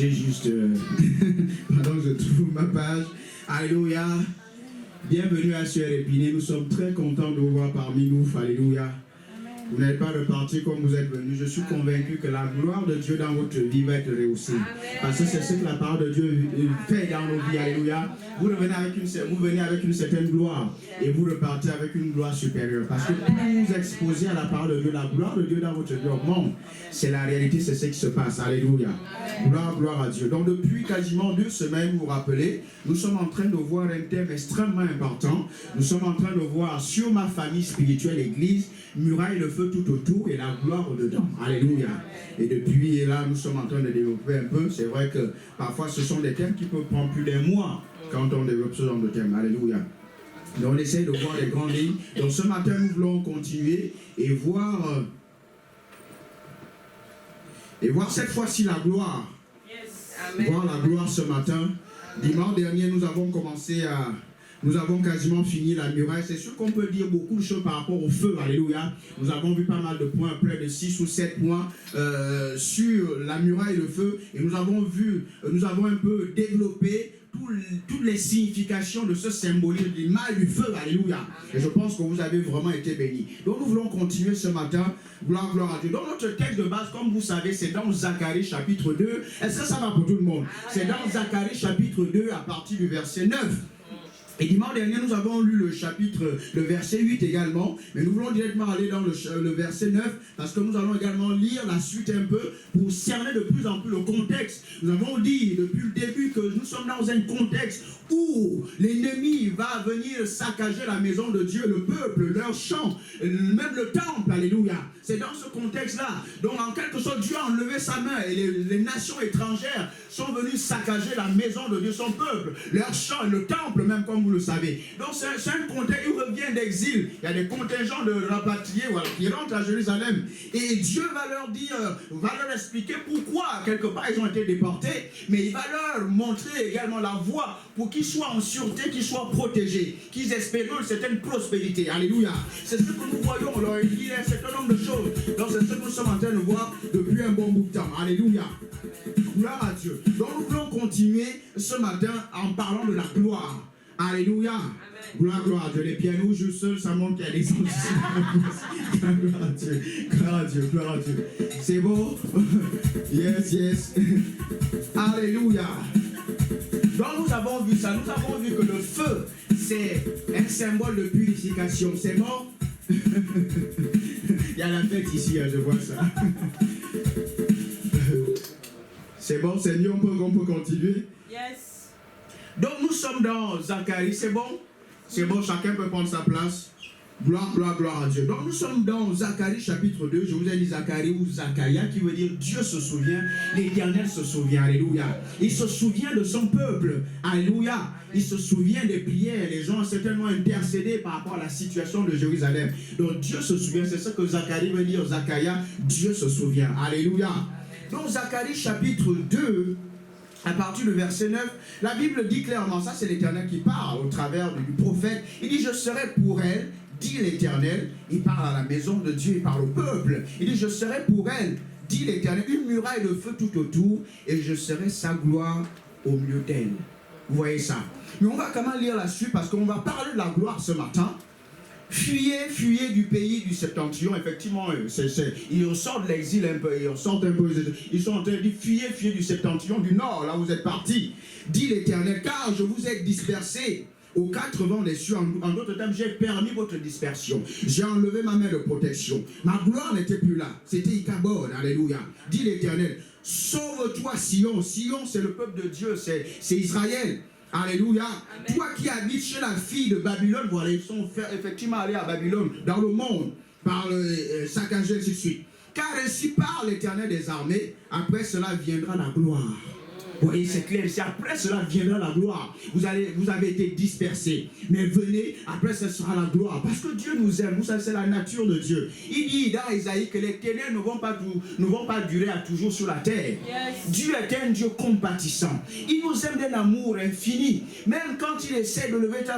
C'est juste, pardon, je trouve ma page. Alléluia. Bienvenue à Sœur Épinay. Nous sommes très contents de vous voir parmi nous. Alléluia. Vous n'êtes pas repartis comme vous êtes venus. Je suis convaincu que la gloire de Dieu dans votre vie va être rehaussée. Parce que c'est ce que la parole de Dieu fait dans nos vies. Alléluia. Vous venez avec une certaine gloire et vous repartez avec une gloire supérieure. Parce que plus vous exposez à la parole de Dieu, la gloire de Dieu dans votre vie augmente. C'est la réalité, c'est ce qui se passe. Alléluia. Gloire à Dieu. Donc depuis quasiment 2 semaines, vous vous rappelez, nous sommes en train de voir un thème extrêmement important. Nous sommes en train de voir sur ma famille spirituelle, l'église, muraille de feu tout autour et la gloire au-dedans. Alléluia. Et depuis là, nous sommes en train de développer un peu. C'est vrai que parfois ce sont des thèmes qui peuvent prendre plus d'un mois quand on développe ce genre de thèmes. Alléluia. Donc on essaie de voir les grandes lignes. Donc ce matin, nous voulons continuer et voir cette fois-ci la gloire. Yes. Voir la gloire ce matin. Dimanche dernier, nous avons quasiment fini la muraille. C'est sûr qu'on peut dire beaucoup de choses par rapport au feu. Alléluia. Nous avons vu pas mal de points, près de 6 ou 7 points sur la muraille de feu. Et nous avons un peu développé toutes les significations de ce symbolisme de l'image du feu. Alléluia. Et je pense que vous avez vraiment été bénis. Donc nous voulons continuer ce matin. Gloire à Dieu. Donc notre texte de base, comme vous savez, c'est dans Zacharie chapitre 2. Est-ce que ça va pour tout le monde? C'est dans Zacharie chapitre 2 à partir du verset 9. Et dimanche dernier, nous avons lu le verset 8 également, mais nous voulons directement aller dans le verset 9, parce que nous allons également lire la suite un peu pour cerner de plus en plus le contexte. Nous avons dit depuis le début que nous sommes dans un contexte où l'ennemi va venir saccager la maison de Dieu, le peuple, leur champ, même le temple, alléluia. C'est dans ce contexte-là. Donc en quelque sorte, Dieu a enlevé sa main et les nations étrangères sont venues saccager la maison de Dieu, son peuple, leur champ, le temple même, comme vous le savez. Donc c'est un contexte, ils reviennent d'exil. Il y a des contingents de rapatriés qui rentrent à Jérusalem. Et Dieu va leur dire, va leur expliquer pourquoi, quelque part, ils ont été déportés. Mais il va leur montrer également la voie pour qu'ils soient en sûreté, qu'ils soient protégés, qu'ils espèrent une certaine prospérité. Alléluia. C'est ce que nous voyons, il y a un certain nombre de choses. Donc c'est ce que nous sommes en train de voir depuis un bon bout de temps. Alléluia. Gloire à Dieu. Donc nous voulons continuer ce matin en parlant de la gloire. Alléluia. Gloire à Dieu. Les pianos jouent seuls, ça montre qu'il y a des gens. Gloire à Dieu. Gloire à Dieu. C'est bon? Yes. Alléluia. Donc nous avons vu ça. Nous avons vu que le feu, c'est un symbole de purification. C'est bon? Il y a la fête ici, je vois ça. C'est bon, Seigneur, on peut continuer? Yes. Donc nous sommes dans Zacharie, c'est bon? C'est bon, chacun peut prendre sa place. Gloire à Dieu. Donc nous sommes dans Zacharie chapitre 2. Je vous ai dit Zacharie ou Zacharia qui veut dire Dieu se souvient, l'Éternel se souvient. Alléluia. Il se souvient de son peuple. Alléluia. Il se souvient des prières. Les gens ont certainement intercédé par rapport à la situation de Jérusalem. Donc Dieu se souvient. C'est ce que Zacharie veut dire. Zacharia, Dieu se souvient. Alléluia. Donc Zacharie chapitre 2, à partir du verset 9, la Bible dit clairement, ça c'est l'Éternel qui parle au travers du prophète. Il dit, je serai pour elle, dit l'Éternel. Il parle à la maison de Dieu, il parle au peuple. Il dit, je serai pour elle, dit l'Éternel, une muraille de feu tout autour, et je serai sa gloire au milieu d'elle. Vous voyez ça? Mais on va quand même lire là-dessus, parce qu'on va parler de la gloire ce matin. Fuyez du pays du septentrion. Effectivement, ils ressortent de l'exil un peu, ils sont en train de dire, fuyez du septentrion du nord, là où vous êtes partis, dit l'Éternel, car je vous ai dispersés aux 4 vents des cieux. En d'autres termes, j'ai permis votre dispersion. J'ai enlevé ma main de protection. Ma gloire n'était plus là. C'était Ichabod. Alléluia. Dit l'Éternel, sauve-toi Sion. Sion, c'est le peuple de Dieu, c'est Israël. Alléluia. Amen. Toi qui habites chez la fille de Babylone, voilà, ils sont effectivement allés à Babylone, dans le monde, par le saccagé, ainsi de suite. Car ainsi parle l'Éternel des armées, après cela viendra la gloire. Vous voyez, c'est clair. C'est après cela viendra la gloire. Vous avez été dispersés. Mais venez, après ce sera la gloire. Parce que Dieu nous aime. Vous savez, c'est la nature de Dieu. Il dit dans Isaïe que les ténèbres ne vont pas durer à toujours sur la terre. Dieu est un Dieu compatissant. Il nous aime d'un amour infini. Même quand il essaie de lever sa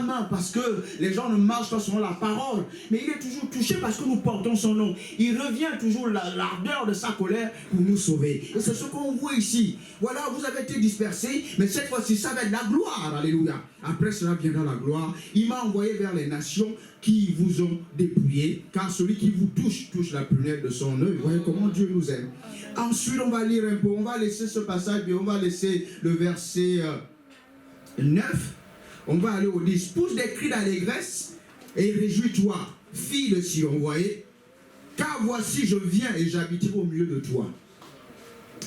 main parce que les gens ne marchent pas selon la parole. Mais il est toujours touché parce que nous portons son nom. Il revient toujours l'ardeur de sa colère pour nous sauver. Et c'est ce qu'on voit ici. Voilà, vous avez été dispersés, mais cette fois-ci, ça va être la gloire. Alléluia. Après cela viendra la gloire. Il m'a envoyé vers les nations qui vous ont dépouillé, car celui qui vous touche la prunelle de son œil. Vous voyez comment Dieu nous aime. Ensuite, on va lire un peu, on va laisser ce passage, et on va laisser le verset 9. On va aller au 10. Pousse des cris d'allégresse et réjouis-toi, fille de Sion. Vous voyez, car voici, je viens et j'habiterai au milieu de toi,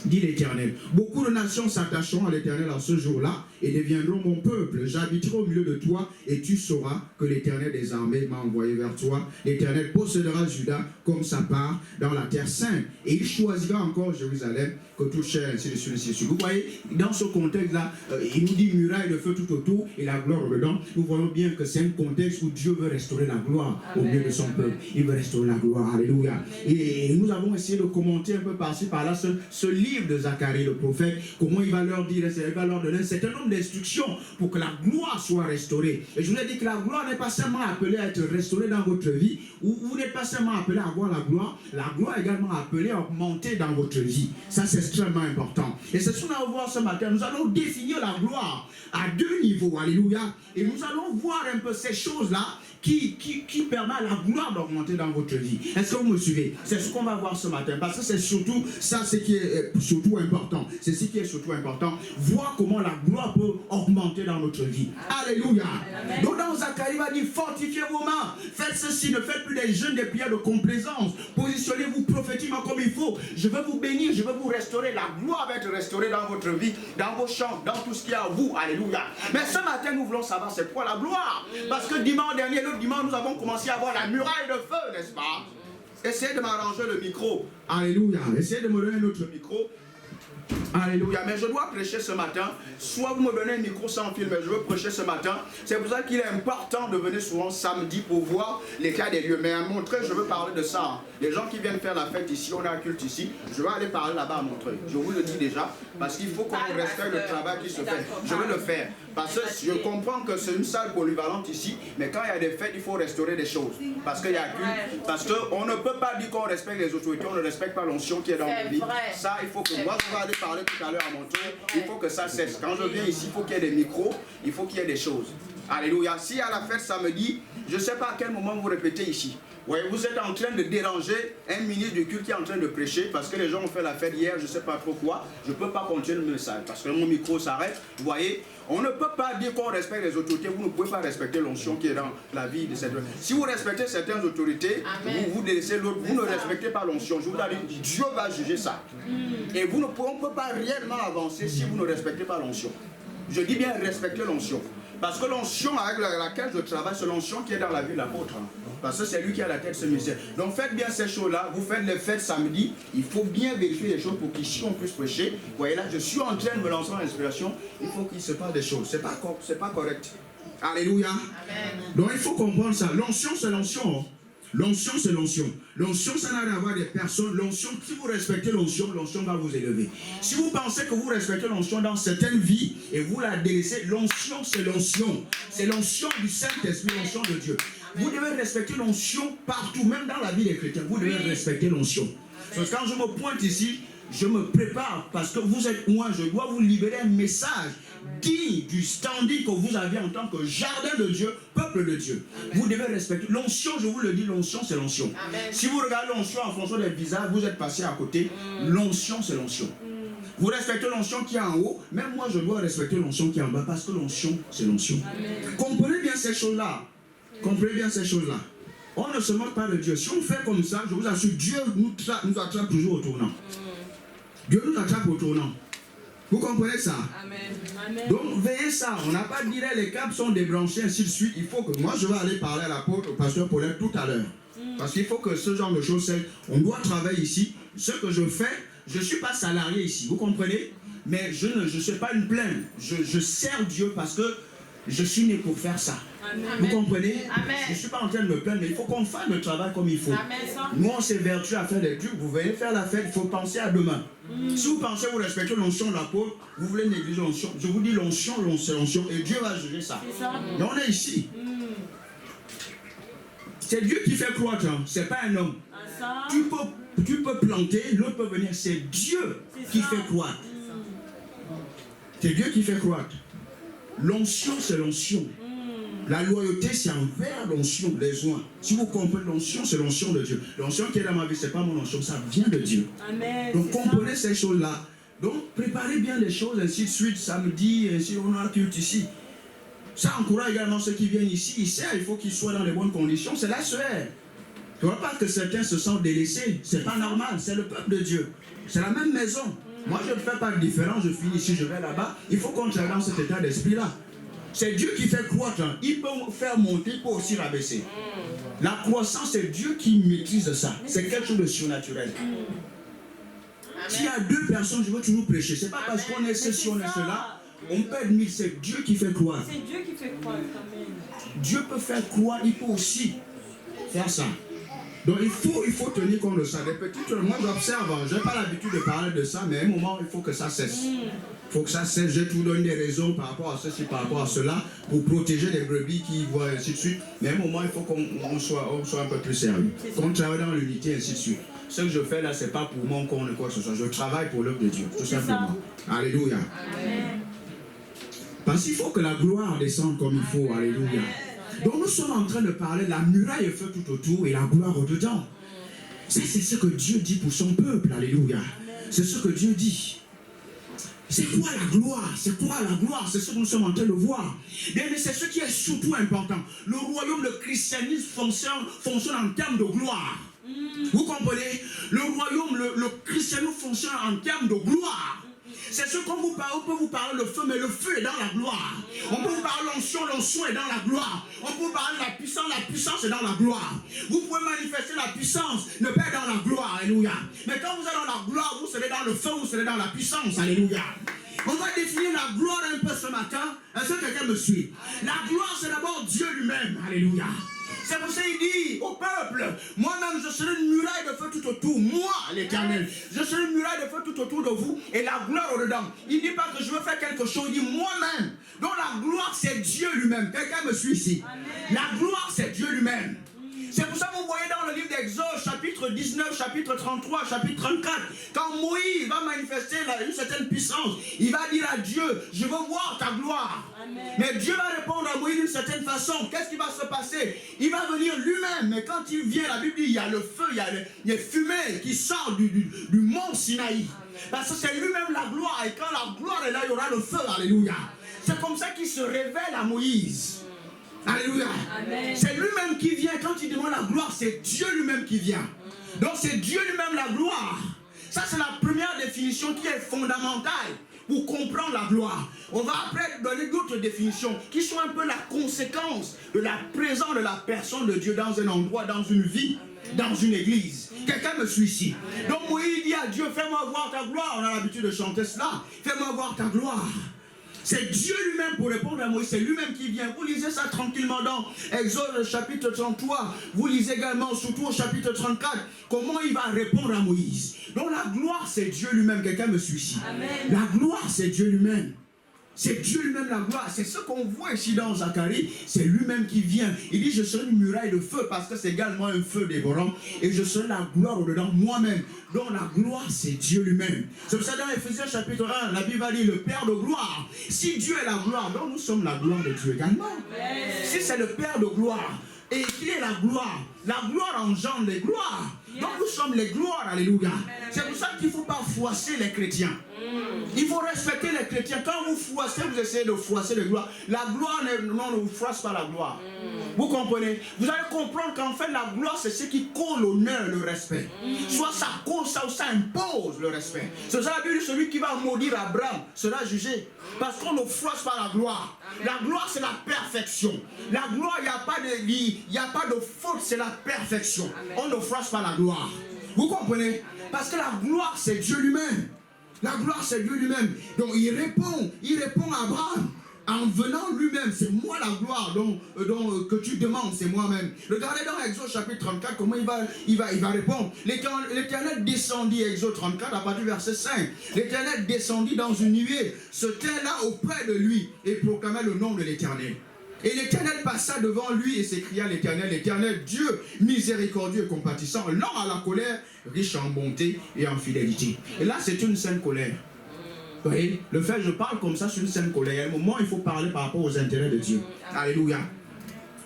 dit l'Éternel. Beaucoup de nations s'attacheront à l'Éternel en ce jour-là et deviendront mon peuple. J'habiterai au milieu de toi et tu sauras que l'Éternel des armées m'a envoyé vers toi. L'Éternel possédera Juda comme sa part dans la terre sainte et il choisira encore Jérusalem que tout chair, ainsi de suite, ainsi de suite. Vous voyez, dans ce contexte-là, il nous dit muraille de feu tout autour et la gloire dedans. Nous voyons bien que c'est un contexte où Dieu veut restaurer la gloire au milieu de son peuple. Il veut restaurer la gloire. Alléluia. Et nous avons essayé de commenter un peu par-ci, par-là ce livre de Zacharie, le prophète, comment il va leur dire, il va leur donner un certain nombre d'instructions pour que la gloire soit restaurée. Et je vous ai dit que la gloire n'est pas seulement appelée à être restaurée dans votre vie, ou vous n'êtes pas seulement appelé à avoir la gloire est également appelée à augmenter dans votre vie. Ça, c'est extrêmement important. Et c'est ce qu'on va voir ce matin. Nous allons définir la gloire à deux niveaux. Alléluia. Et nous allons voir un peu ces choses-là qui permet à la gloire d'augmenter dans votre vie. Est-ce que vous me suivez? C'est ce qu'on va voir ce matin. Parce que c'est surtout ça, ce qui est surtout important. C'est ce qui est surtout important. Voir comment la gloire peut augmenter dans notre vie. Alléluia. Amen. Donc dans Zacharie, il va dire, fortifiez vos mains. Faites ceci, ne faites plus des jeûnes, des prières de complaisance. Positionnez-vous prophétiquement comme il faut. Je veux vous bénir, je veux vous restaurer. La gloire va être restaurée dans votre vie, dans vos champs, dans tout ce qui est à vous. Alléluia. Mais ce matin, nous voulons savoir c'est quoi la gloire. Parce que dimanche dernier, l'autre dimanche, nous avons commencé à voir la muraille de feu, n'est-ce pas? Essayez de m'arranger le micro. Alléluia. Essayez de me donner un autre micro. Alléluia. Mais je dois prêcher ce matin. Soit vous me donnez un micro sans fil, mais je veux prêcher ce matin. C'est pour ça qu'il est important de venir souvent samedi pour voir l'état des lieux. Mais à Montreuil, je veux parler de ça. Les gens qui viennent faire la fête ici, on a un culte ici. Je vais aller parler là-bas à Montreuil. Je vous le dis déjà. Parce qu'il faut qu'on respecte le travail qui se fait. Je veux le faire. Parce que je comprends que c'est une salle polyvalente ici. Mais quand il y a des fêtes, il faut restaurer des choses. Parce qu'il y a culte. Parce qu'on ne peut pas dire qu'on respecte les autorités. On ne respecte pas l'onction qui est dans nos vies. Ça, il faut que moi, je vais aller parler tout à l'heure à Montreuil. Il faut que ça cesse. Quand je viens ici, il faut qu'il y ait des micros. Il faut qu'il y ait des choses. Alléluia. Si à la fête samedi, je ne sais pas à quel moment vous répétez ici. Ouais, vous êtes en train de déranger un ministre du culte qui est en train de prêcher parce que les gens ont fait la fête hier, je ne sais pas trop quoi. Je ne peux pas continuer le message parce que mon micro s'arrête. Vous voyez, on ne peut pas dire qu'on respecte les autorités. Vous ne pouvez pas respecter l'onction qui est dans la vie de cette. Si vous respectez certaines autorités, vous délaissez l'autre. Vous ne respectez pas l'onction. Je vous ai dit, Dieu va juger ça. Et on ne peut pas réellement avancer si vous ne respectez pas l'onction. Je dis bien respecter l'onction. Parce que l'onction avec laquelle je travaille, c'est l'onction qui est dans la vie de l'apôtre. Parce que c'est lui qui a la tête de ce ministère. Donc faites bien ces choses-là. Vous faites les fêtes samedi. Il faut bien vérifier les choses pour qu'ici on puisse prêcher. Vous voyez là, je suis en train de me lancer en inspiration. Il faut qu'il se passe des choses. C'est pas correct. Alléluia. Amen. Donc il faut comprendre ça. L'onction, c'est l'onction. L'onction, c'est l'onction. L'onction, ça n'a rien à voir des personnes. L'onction, si vous respectez l'onction, l'onction va vous élever. Si vous pensez que vous respectez l'onction dans certaines vies et vous la délaissez, l'onction, c'est l'onction. C'est l'onction du Saint-Esprit, l'onction de Dieu. Vous devez respecter l'onction partout, même dans la vie des chrétiens. Vous devez respecter l'onction. Parce que quand je me pointe ici, je me prépare parce que vous êtes moi, je dois vous libérer un message digne du standing que vous avez en tant que jardin de Dieu, peuple de Dieu. Amen. Vous devez respecter. L'onction, je vous le dis, l'onction, c'est l'onction. Si vous regardez l'onction en fonction des visages, vous êtes passé à côté. L'onction, c'est l'onction. Vous respectez l'onction qui est en haut, même moi, je dois respecter l'onction qui est en bas parce que l'onction, c'est l'onction. Comprenez bien ces choses-là. Comprenez bien ces choses-là. On ne se moque pas de Dieu. Si on fait comme ça, je vous assure, Dieu nous attrape toujours au tournant. Dieu nous attrape au tournant. Vous comprenez ça? Amen. Donc veillez ça. On n'a pas dit les câbles sont débranchés, ainsi de suite. Il faut que moi je vais aller parler à l'apôtre, au pasteur Paulette tout à l'heure. Parce qu'il faut que ce genre de choses, on doit travailler ici. Ce que je fais, je ne suis pas salarié ici. Vous comprenez? mais je ne suis pas une plainte. Je sers Dieu parce que je suis né pour faire ça. Amen. Vous comprenez? Amen. Je ne suis pas en train de me plaindre, mais il faut qu'on fasse le travail comme il faut. Amen. Nous, on s'évertue à faire des trucs. Vous venez faire la fête, il faut penser à demain. Si vous pensez vous respectez l'onction de l'apôtre, vous voulez négliger l'onction. Je vous dis l'onction, c'est l'onction, et Dieu va juger ça. Et on est ici. C'est Dieu qui fait croître, hein. C'est pas un homme. Tu peux planter, l'autre peut venir. C'est Dieu qui fait croître. C'est Dieu qui fait croître. L'onction, c'est l'onction. La loyauté, c'est envers l'onction, les joints. Si vous comprenez l'onction, c'est l'onction de Dieu. L'onction qui est dans ma vie, ce n'est pas mon onction, ça vient de Dieu. Amen, donc comprenez ces choses-là. Donc préparez bien les choses, ainsi de suite, samedi, ainsi on a un culte ici. Ça encourage également ceux qui viennent ici. Il faut qu'ils soient dans les bonnes conditions. C'est la sueur. Tu ne vois pas que certains se sentent délaissés. Ce n'est pas normal, c'est le peuple de Dieu. C'est la même maison. Moi, je ne fais pas de différence, je finis ici, je vais là-bas. Il faut qu'on travaille dans cet état d'esprit-là. C'est Dieu qui fait croître. Il peut faire monter, il peut aussi rabaisser. La croissance, c'est Dieu qui maîtrise ça. C'est quelque chose de surnaturel. S'il y a deux personnes, je veux toujours prêcher. Ce n'est pas parce qu'on est ceci, on est cela. On peut admettre, c'est Dieu qui fait croître. C'est Dieu qui fait croître. Dieu peut faire croître, il peut aussi faire ça. Donc il faut tenir compte de ça. Des petites, moi j'observe, je n'ai pas l'habitude de parler de ça, mais à un moment il faut que ça cesse. Il faut que ça cesse. Je vous donne des raisons par rapport à ceci, par rapport à cela, pour protéger les brebis qui voient ainsi de suite. Mais à un moment il faut qu'on soit un peu plus sérieux. Qu'on travaille dans l'unité, ainsi de suite. Ce que je fais là, ce n'est pas pour mon compte ou quoi que ce soit. Je travaille pour l'œuvre de Dieu, tout simplement. Alléluia. Amen. Parce qu'il faut que la gloire descende comme il faut. Alléluia. Donc nous sommes en train de parler de la muraille et feu tout autour et la gloire au-dedans. Ça, c'est ce que Dieu dit pour son peuple. Alléluia. C'est ce que Dieu dit. C'est quoi la gloire? C'est quoi la gloire? C'est ce que nous sommes en train de voir. Bien, mais c'est ce qui est surtout important. Le royaume, le christianisme fonctionne en termes de gloire. Vous comprenez? Le royaume, le christianisme fonctionne en termes de gloire. C'est ce qu'on vous parle, on peut vous parler le feu, mais le feu est dans la gloire. On peut vous parler l'onction, l'onction est dans la gloire. On peut vous parler la puissance est dans la gloire. Vous pouvez manifester la puissance, ne pas être dans la gloire, alléluia. Mais quand vous êtes dans la gloire, vous serez dans le feu, vous serez dans la puissance, alléluia. On va définir la gloire un peu ce matin. Est-ce que quelqu'un me suit? La gloire, c'est d'abord Dieu lui-même, alléluia. C'est pour ça qu'il dit au peuple, moi-même je serai une muraille de feu tout autour, moi l'Éternel, je serai une muraille de feu tout autour de vous et la gloire au-dedans. Il ne dit pas que je veux faire quelque chose, il dit moi-même. Donc la gloire c'est Dieu lui-même. Quelqu'un me suit ici? Amen. La gloire c'est Dieu lui-même. C'est pour ça que vous voyez dans le livre d'Exode, chapitre 19, chapitre 33, chapitre 34, quand Moïse va manifester une certaine puissance, il va dire à Dieu, je veux voir ta gloire. Amen. Mais Dieu va répondre à Moïse d'une certaine façon. Qu'est-ce qui va se passer? Il va venir lui-même, mais quand il vient, la Bible dit, il y a le feu, il y a les fumées qui sortent du mont Sinaï. Parce que c'est lui-même la gloire, et quand la gloire est là, il y aura le feu, alléluia. C'est comme ça qu'il se révèle à Moïse. Alléluia. C'est lui-même qui vient. Quand il demande la gloire, c'est Dieu lui-même qui vient. Donc c'est Dieu lui-même la gloire. Ça c'est la première définition qui est fondamentale pour comprendre la gloire. On va après donner d'autres définitions qui sont un peu la conséquence de la présence de la personne de Dieu dans un endroit, dans une vie, dans une église. Quelqu'un me suit ici. Donc Moïse dit à Dieu, fais-moi voir ta gloire. On a l'habitude de chanter cela. Fais-moi voir ta gloire. C'est Dieu lui-même pour répondre à Moïse, c'est lui-même qui vient. Vous lisez ça tranquillement dans Exode chapitre 33. Vous lisez également, surtout au chapitre 34, comment il va répondre à Moïse. Donc la gloire, c'est Dieu lui-même. Quelqu'un me suit ici. Amen. La gloire, c'est Dieu lui-même. C'est Dieu lui-même la gloire. C'est ce qu'on voit ici dans Zacharie. C'est lui-même qui vient. Il dit, je serai une muraille de feu parce que c'est également un feu dévorant. Et je serai la gloire au-dedans moi-même. Donc la gloire, c'est Dieu lui-même. C'est pour ça dans Éphésiens chapitre 1, la Bible va dire le Père de gloire. Si Dieu est la gloire, donc nous sommes la gloire de Dieu également. Si c'est le Père de gloire, et qui est la gloire engendre les gloires. Donc nous sommes les gloires, alléluia. C'est pour ça qu'il ne faut pas froisser les chrétiens. Il faut respecter les chrétiens. Quand vous froissez, vous essayez de froisser les gloires. La gloire, ne vous froisse pas la gloire. Vous comprenez? Vous allez comprendre qu'en fait la gloire, c'est ce qui colle l'honneur, le respect. Soit ça colle ça ou ça impose le respect. C'est pour ça la Bible dit, celui qui va maudire Abraham sera jugé. Parce qu'on ne froisse pas la gloire. La gloire, c'est la perfection. La gloire, il n'y a pas de faute, c'est la perfection. On ne froisse pas la gloire. Vous comprenez? Parce que la gloire, c'est Dieu lui-même. La gloire, c'est Dieu lui-même. Donc il répond à Abraham en venant lui-même. C'est moi la gloire que tu demandes, c'est moi-même. Regardez dans Exode chapitre 34 comment il va répondre. L'Éternel descendit, Exode 34 à partir du verset 5. L'Éternel descendit dans une nuée, se tint là auprès de lui et proclamait le nom de l'Éternel. Et l'Éternel passa devant lui et s'écria l'Éternel, Dieu miséricordieux et compatissant, lent à la colère, riche en bonté et en fidélité. Et là, c'est une sainte colère. Vous voyez, le fait que je parle comme ça, c'est une sainte colère. Il y a un moment, il faut parler par rapport aux intérêts de Dieu. Alléluia.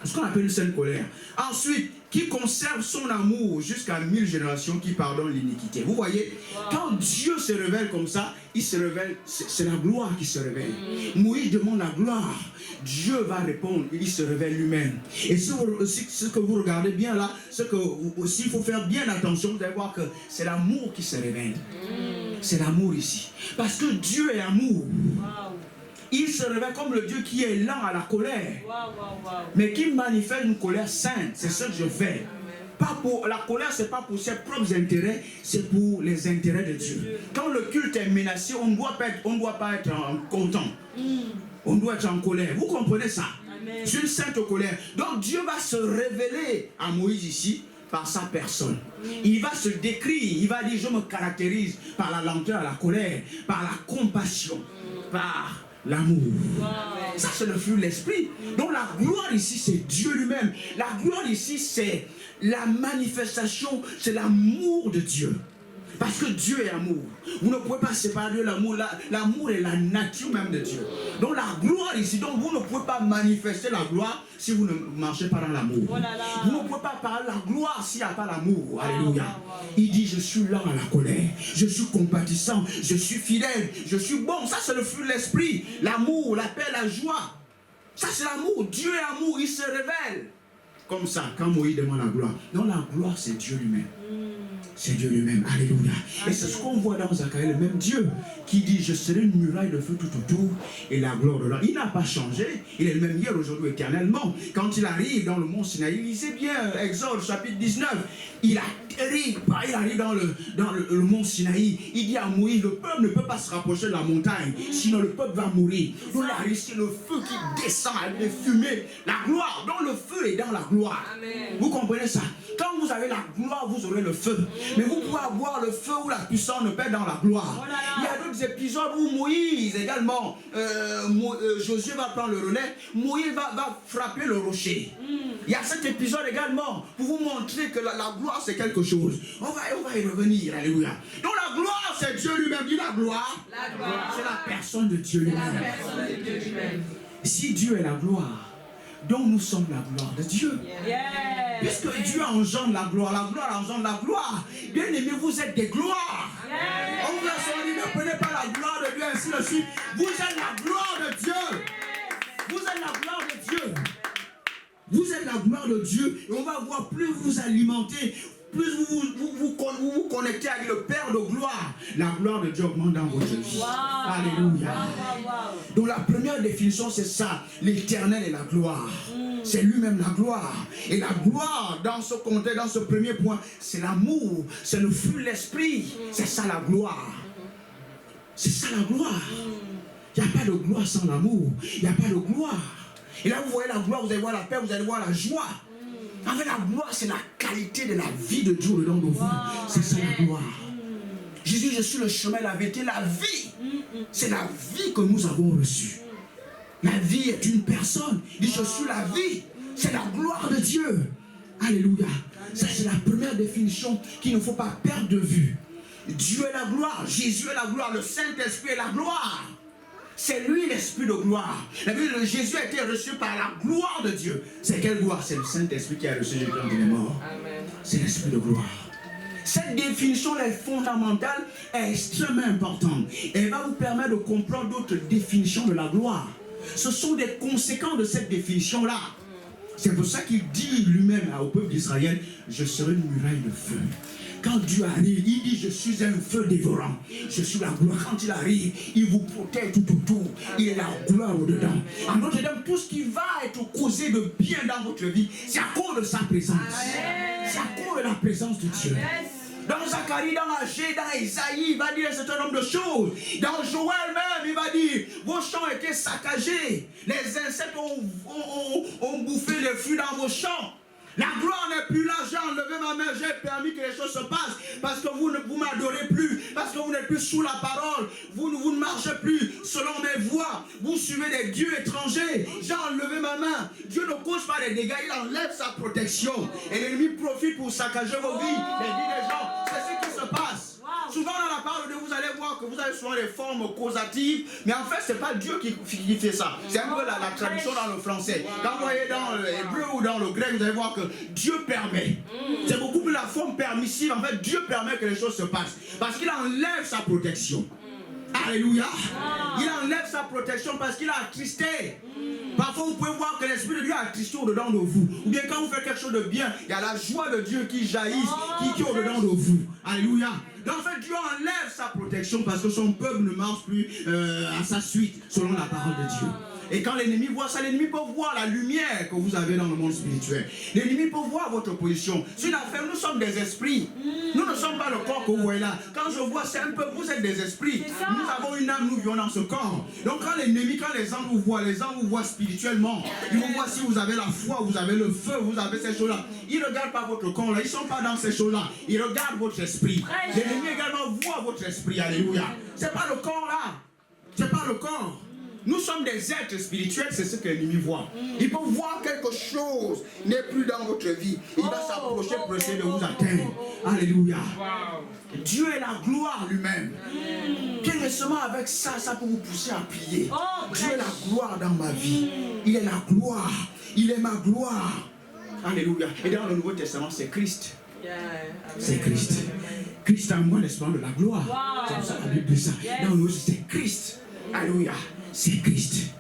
C'est ce qu'on appelle une sainte colère. Ensuite, qui conserve son amour jusqu'à 1000 générations, qui pardonne l'iniquité. Vous voyez, quand Dieu se révèle comme ça, il se révèle, c'est la gloire qui se révèle. Moïse demande la gloire. Dieu va répondre, il se révèle lui-même. Et ce que vous regardez bien là, ce que aussi il faut faire bien attention, vous allez voir que c'est l'amour qui se révèle. C'est l'amour ici. Parce que Dieu est amour. Il se révèle comme le Dieu qui est lent à la colère, mais qui manifeste une colère sainte. C'est ce que je fais. Pas pour, la colère, ce n'est pas pour ses propres intérêts, c'est pour les intérêts de Dieu. Quand le culte est menacé, on ne doit pas être content. On doit être en colère. Vous comprenez ça? C'est une sainte colère. Donc Dieu va se révéler à Moïse ici par sa personne. Il va se décrire, il va dire, je me caractérise par la lenteur à la colère, par la compassion, par l'amour. Ça, c'est le fruit de l'esprit. Donc la gloire ici, c'est Dieu lui-même. La gloire ici, c'est la manifestation, c'est l'amour de Dieu. Parce que Dieu est amour. Vous ne pouvez pas séparer l'amour. L'amour est la nature même de Dieu. Donc la gloire ici, donc vous ne pouvez pas manifester la gloire si vous ne marchez pas dans l'amour. Vous ne pouvez pas parler la gloire s'il n'y a pas l'amour. Alléluia. Il dit, je suis lent à la colère, je suis compatissant, je suis fidèle, je suis bon. Ça, c'est le fruit de l'esprit. L'amour, la paix, la joie. Ça, c'est l'amour. Dieu est amour, il se révèle. Comme ça, quand Moïse demande la gloire. Non, la gloire, c'est Dieu lui-même. C'est Dieu lui-même. Alléluia. Et c'est ce qu'on voit dans Zacharie, le même Dieu qui dit, je serai une muraille de feu tout autour et la gloire de l'homme. Il n'a pas changé. Il est le même hier, aujourd'hui, éternellement. Quand il arrive dans le mont Sinaï, lisez bien Exode chapitre 19. Il arrive dans le mont Sinaï. Il dit à Moïse, le peuple ne peut pas se rapprocher de la montagne, sinon le peuple va mourir. Donc là, c'est le feu qui descend avec des fumées. La gloire, donc le feu est dans la gloire. Amen. Vous comprenez ça? Quand vous avez la gloire, vous aurez le feu. Mais vous pouvez avoir le feu où la puissance ne perd dans la gloire. Il y a d'autres épisodes où Moïse également, Josué va prendre le relais, Moïse va frapper le rocher. Il y a cet épisode également pour vous montrer que la gloire c'est quelque chose. On va y revenir, alléluia. Donc la gloire c'est Dieu lui-même. Dit la gloire. C'est la personne de Dieu lui-même. Si Dieu est la gloire, donc nous sommes la gloire de Dieu. Puisque Dieu engendre la gloire engendre la gloire. Bien aimé, vous êtes des gloires. On vous a dit, ne prenez pas la gloire de Dieu, ainsi de suite. Vous êtes la gloire de Dieu. Vous êtes la gloire de Dieu. Vous êtes la gloire de Dieu. Et on va voir, plus vous alimentez, plus vous connectez avec le Père de gloire, la gloire de Dieu augmente dans votre vie. Alléluia. Donc la première définition, c'est ça. L'Éternel est la gloire. C'est lui-même la gloire. Et la gloire, dans ce contexte, dans ce premier point, c'est l'amour. C'est le fruit de l'esprit. C'est ça la gloire. C'est ça la gloire. Il n'y a pas de gloire sans l'amour. Il n'y a pas de gloire. Et là, vous voyez la gloire, vous allez voir la paix, vous allez voir la joie. En fait, la gloire, c'est la qualité de la vie de Dieu dedans de vous. C'est ça la gloire. Jésus, je suis le chemin, la vérité, la vie. C'est la vie que nous avons reçue. La vie est une personne. Il dit, je suis la vie. C'est la gloire de Dieu. Alléluia. Ça, c'est la première définition qu'il ne faut pas perdre de vue. Dieu est la gloire. Jésus est la gloire. Le Saint-Esprit est la gloire. C'est lui l'Esprit de gloire. La Bible de Jésus a été reçu par la gloire de Dieu. C'est quelle gloire? C'est le Saint-Esprit qui a reçu Jésus quand il est mort. C'est l'Esprit de gloire. Cette définition est fondamentale, est extrêmement importante. Elle va vous permettre de comprendre d'autres définitions de la gloire. Ce sont des conséquences de cette définition-là. C'est pour ça qu'il dit lui-même au peuple d'Israël, je serai une muraille de feu. Quand Dieu arrive, il dit, je suis un feu dévorant. Je suis la gloire. Quand il arrive, il vous protège tout autour. Il est la gloire au-dedans. En d'autres termes, tout ce qui va être causé de bien dans votre vie, c'est à cause de sa présence. C'est à cause de la présence de Dieu. Dans Zacharie, dans Agé, dans Isaïe, il va dire un certain nombre de choses. Dans Joël même, il va dire, vos champs étaient saccagés. Les insectes ont bouffé les fruits dans vos champs. La gloire n'est plus là, j'ai enlevé ma main, j'ai permis que les choses se passent. Parce que vous ne m'adorez plus, parce que vous n'êtes plus sous la parole. Vous ne marchez plus selon mes voies. Vous suivez des dieux étrangers. J'ai enlevé ma main. Dieu ne cause pas des dégâts, il enlève sa protection. Et l'ennemi profite pour saccager vos vies, les vies des gens. C'est ce qui se passe. Souvent dans la parole de Dieu, vous allez voir que vous avez souvent des formes causatives, mais en fait, ce n'est pas Dieu qui fait ça. C'est un peu la traduction dans le français. Quand vous voyez dans l'hébreu ou dans le grec, vous allez voir que Dieu permet. C'est beaucoup plus la forme permissive. En fait, Dieu permet que les choses se passent. Parce qu'il enlève sa protection. Alléluia. Il enlève sa protection parce qu'il a attristé. Parfois, vous pouvez voir que l'Esprit de Dieu a attristé au-dedans de vous. Ou bien quand vous faites quelque chose de bien, il y a la joie de Dieu qui jaillit, qui est au-dedans de vous. Alléluia. Donc, en fait, Dieu enlève sa protection parce que son peuple ne marche plus à sa suite, selon la parole de Dieu. Et quand l'ennemi voit ça, l'ennemi peut voir la lumière que vous avez dans le monde spirituel. L'ennemi peut voir votre position. C'est une affaire, nous sommes des esprits. Nous ne sommes pas le corps que vous voyez là. Quand je vois, c'est un peu, vous êtes des esprits. Nous avons une âme, nous vivons dans ce corps. Donc quand l'ennemi, quand les gens vous voient spirituellement, ils vous voient si vous avez la foi, vous avez le feu, vous avez ces choses-là. Ils ne regardent pas votre corps là, ils ne sont pas dans ces choses-là. Ils regardent votre esprit. L'ennemi également voit votre esprit, alléluia. Ce n'est pas le corps là. Ce n'est pas le corps. Nous sommes des êtres spirituels, c'est ce que l'ennemi voit. Il peut voir quelque chose n'est plus dans votre vie. Il va s'approcher pour essayer de vous atteindre. Alléluia. Dieu est la gloire lui-même. Quel récemment avec ça, ça peut vous pousser à prier. Dieu est la gloire dans ma vie. Il est la gloire. Il est ma gloire. Alléluia. Et dans le Nouveau Testament, c'est Christ. C'est Christ. Christ en moi, l'espoir de la gloire. C'est pour ça que la Bible dit ça. Dans le Nouveau Testament, c'est Christ. Alléluia. C'est Christ.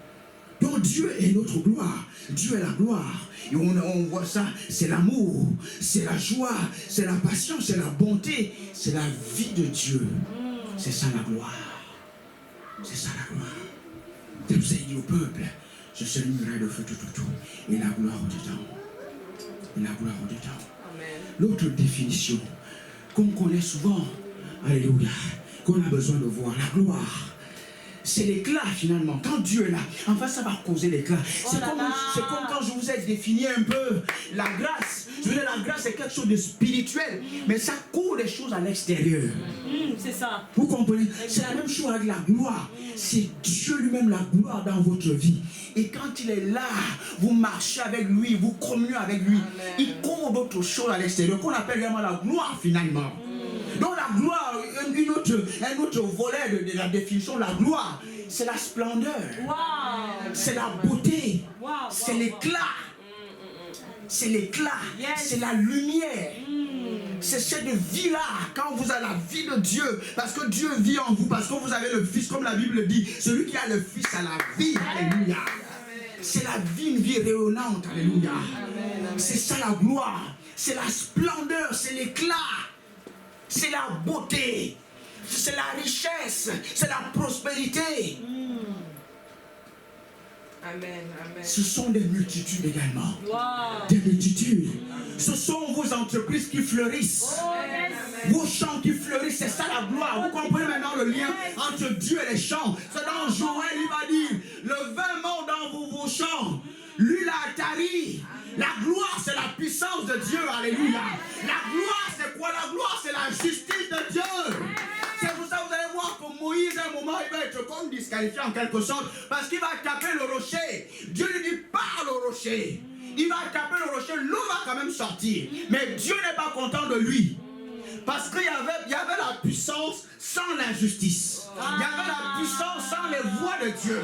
Donc Dieu est notre gloire. Dieu est la gloire. Et on voit ça, c'est l'amour, c'est la joie, c'est la patience, c'est la bonté, c'est la vie de Dieu. C'est ça la gloire. C'est ça la gloire. C'est pour ça qu'il dit au peuple, je s'allumerai de feu tout. Et la gloire au-dedans. Et la gloire au-dedans. L'autre définition qu'on connaît souvent, alléluia, qu'on a besoin de voir, la gloire. C'est l'éclat finalement. Quand Dieu est là, en fait ça va causer l'éclat. C'est comme quand je vous ai défini un peu la grâce. Je veux dire, la grâce c'est quelque chose de spirituel, mais ça court des choses à l'extérieur. C'est ça. Vous comprenez? C'est la même chose avec la gloire. C'est Dieu lui-même la gloire dans votre vie. Et quand il est là, vous marchez avec lui, vous communiez avec lui. Amen. Il court d'autres choses à l'extérieur qu'on appelle vraiment la gloire finalement. Donc la gloire, un autre volet de la définition de la gloire, c'est la splendeur, c'est la beauté, c'est l'éclat, c'est l'éclat, c'est la lumière, c'est cette vie-là, quand vous avez la vie de Dieu, parce que Dieu vit en vous, parce que vous avez le Fils, comme la Bible dit, celui qui a le Fils a la vie, alléluia. C'est la vie, une vie rayonnante, alléluia. C'est ça la gloire, c'est la splendeur, c'est l'éclat. C'est la beauté, c'est la richesse, c'est la prospérité. Amen. Ce sont des multitudes également. Des multitudes. Ce sont vos entreprises qui fleurissent. Vos champs qui fleurissent, c'est ça la gloire. Vous comprenez maintenant le lien entre Dieu et les champs. C'est dans Joël, il va dire, le vin mort dans vos champs. Lui l'a tari. La gloire, c'est la puissance de Dieu. Alléluia. La gloire, c'est quoi? La gloire, c'est la justice de Dieu. C'est pour ça que vous allez voir que Moïse, à un moment, il va être comme disqualifié en quelque sorte. Parce qu'il va taper le rocher. Dieu lui dit, parle au rocher. Il va taper le rocher, l'eau va quand même sortir. Mais Dieu n'est pas content de lui. Parce qu'il y avait la puissance sans la justice. Il y avait la puissance sans les voies de Dieu.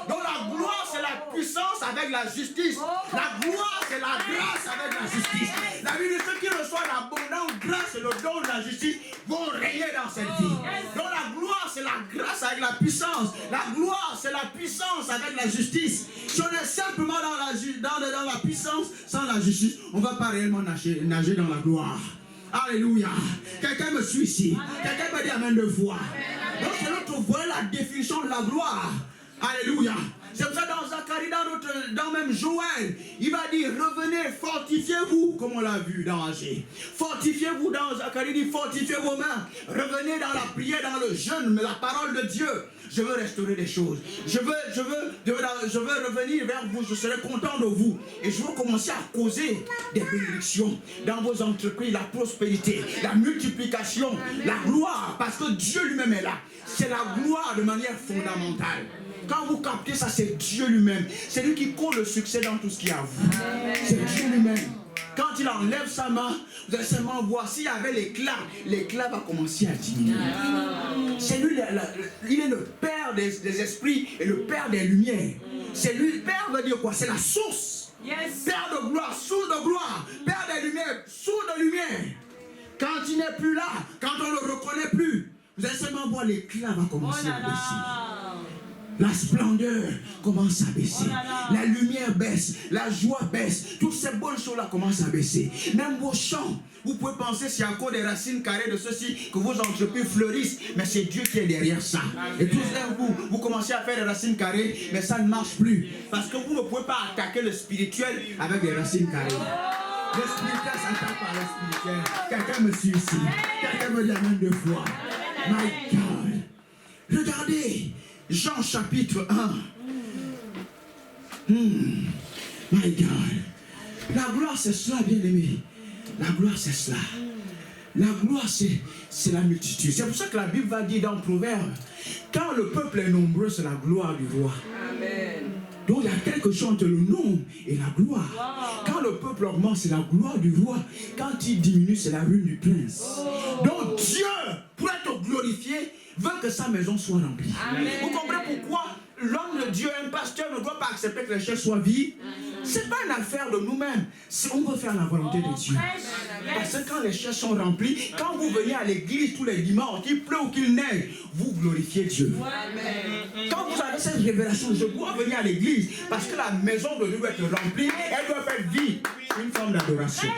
Donc la gloire, c'est la puissance avec la justice. La gloire, c'est la grâce avec la justice. La Bible dit, ceux qui reçoivent l'abondante grâce et le don de la justice vont régner dans cette vie. Donc la gloire, c'est la grâce avec la puissance. La gloire, c'est la puissance avec la justice. Si on est simplement dans la puissance sans la justice, on ne va pas réellement nager dans la gloire. Alléluia. Quelqu'un me suit ici. Quelqu'un me dit amen 2 fois. Donc c'est notre voie, la définition de la gloire. Alléluia. C'est pour ça dans Zacharie, dans même Joël, il va dire, revenez, fortifiez-vous, comme on l'a vu dans Agé. Fortifiez-vous dans Zacharie, il dit, fortifiez vos mains. Revenez dans la prière, dans le jeûne, mais la parole de Dieu. Je veux restaurer des choses. Je veux revenir vers vous. Je serai content de vous. Et je veux commencer à causer des bénédictions dans vos entreprises, la prospérité, la multiplication, la gloire. Parce que Dieu lui-même est là. C'est la gloire de manière fondamentale. Quand vous captez ça, c'est Dieu lui-même. C'est lui qui court le succès dans tout ce qui est à vous. C'est Dieu lui-même. Quand il enlève sa main, vous allez seulement voir s'il y avait l'éclat va commencer à diminuer. C'est lui, il est le Père des esprits et le Père des lumières. C'est lui, Père veut dire quoi? C'est la source. Père de gloire, source de gloire. Père des lumières, source de lumière. Quand il n'est plus là, quand on ne le reconnaît plus, vous allez seulement voir l'éclat va commencer à baisser. La splendeur commence à baisser. La lumière baisse. La joie baisse. Toutes ces bonnes choses-là commencent à baisser. Même vos champs, vous pouvez penser c'est encore des racines carrées de ceci que vos entreprises fleurissent. Mais c'est Dieu qui est derrière ça. Et tout ça, vous commencez à faire des racines carrées, mais ça ne marche plus. Parce que vous ne pouvez pas attaquer le spirituel avec des racines carrées. Le spirituel s'attaque par le spirituel. Quelqu'un me suit ici. Quelqu'un me dit amen 2 fois. My God. Regardez. Jean chapitre 1. My God. La gloire c'est cela, bien aimé. La gloire c'est cela. La gloire c'est la multitude. C'est pour ça que la Bible va dire dans le Proverbe, quand le peuple est nombreux, c'est la gloire du roi. Amen. Donc il y a quelque chose entre le nombre et la gloire. Wow. Quand le peuple augmente, c'est la gloire du roi. Quand il diminue, c'est la ruine du prince. Oh. Donc Dieu, pour être glorifié, veut que sa maison soit remplie. Amen. Vous comprenez pourquoi l'homme de Dieu, un pasteur, ne doit pas accepter que les chaises soient vides? Ce n'est pas une affaire de nous-mêmes. On veut faire la volonté de Dieu. Parce que quand les chaises sont remplies, quand vous venez à l'église tous les dimanches, qu'il pleut ou qu'il neige, vous glorifiez Dieu. Amen. Quand vous avez cette révélation, je dois venir à l'église parce que la maison de Dieu doit être remplie, elle doit être vide. C'est une forme d'adoration.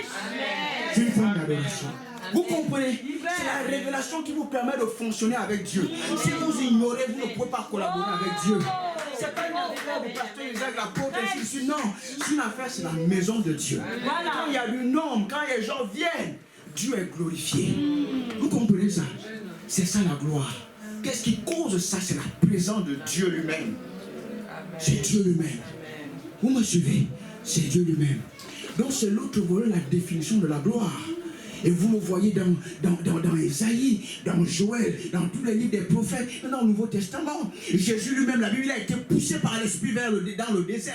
C'est une forme d'adoration. Vous comprenez? C'est la révélation qui vous permet de fonctionner avec Dieu. Si vous ignorez, vous ne pouvez pas collaborer avec Dieu. C'est pas une affaire du pasteur Isaac, l'apôtre, ainsi de suite. Non, c'est une affaire, c'est la maison de Dieu. Quand il y a du nombre, quand les gens viennent, Dieu est glorifié. Vous comprenez ça? C'est ça la gloire. Qu'est-ce qui cause ça? C'est la présence de Dieu lui-même. C'est Dieu lui-même. Vous me suivez? C'est Dieu lui-même. Donc c'est l'autre volet, la définition de la gloire. Et vous le voyez dans Ésaïe, dans Joël, dans tous les livres des prophètes, dans le Nouveau Testament. Jésus lui-même, la Bible a été poussé par l'Esprit dans le désert.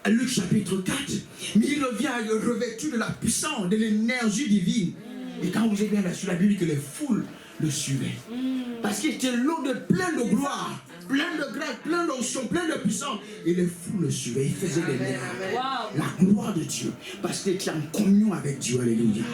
Luc chapitre 4. Mais il revient revêtu de la puissance, de l'énergie divine. Et quand vous êtes bien là sur la Bible, que les foules le suivaient. Parce qu'il était l'eau plein de gloire, plein de grâce, plein d'onction, plein de puissance. Et les foules le suivaient, il faisait des miracles. La gloire de Dieu. Parce qu'il était en communion avec Dieu. Alléluia.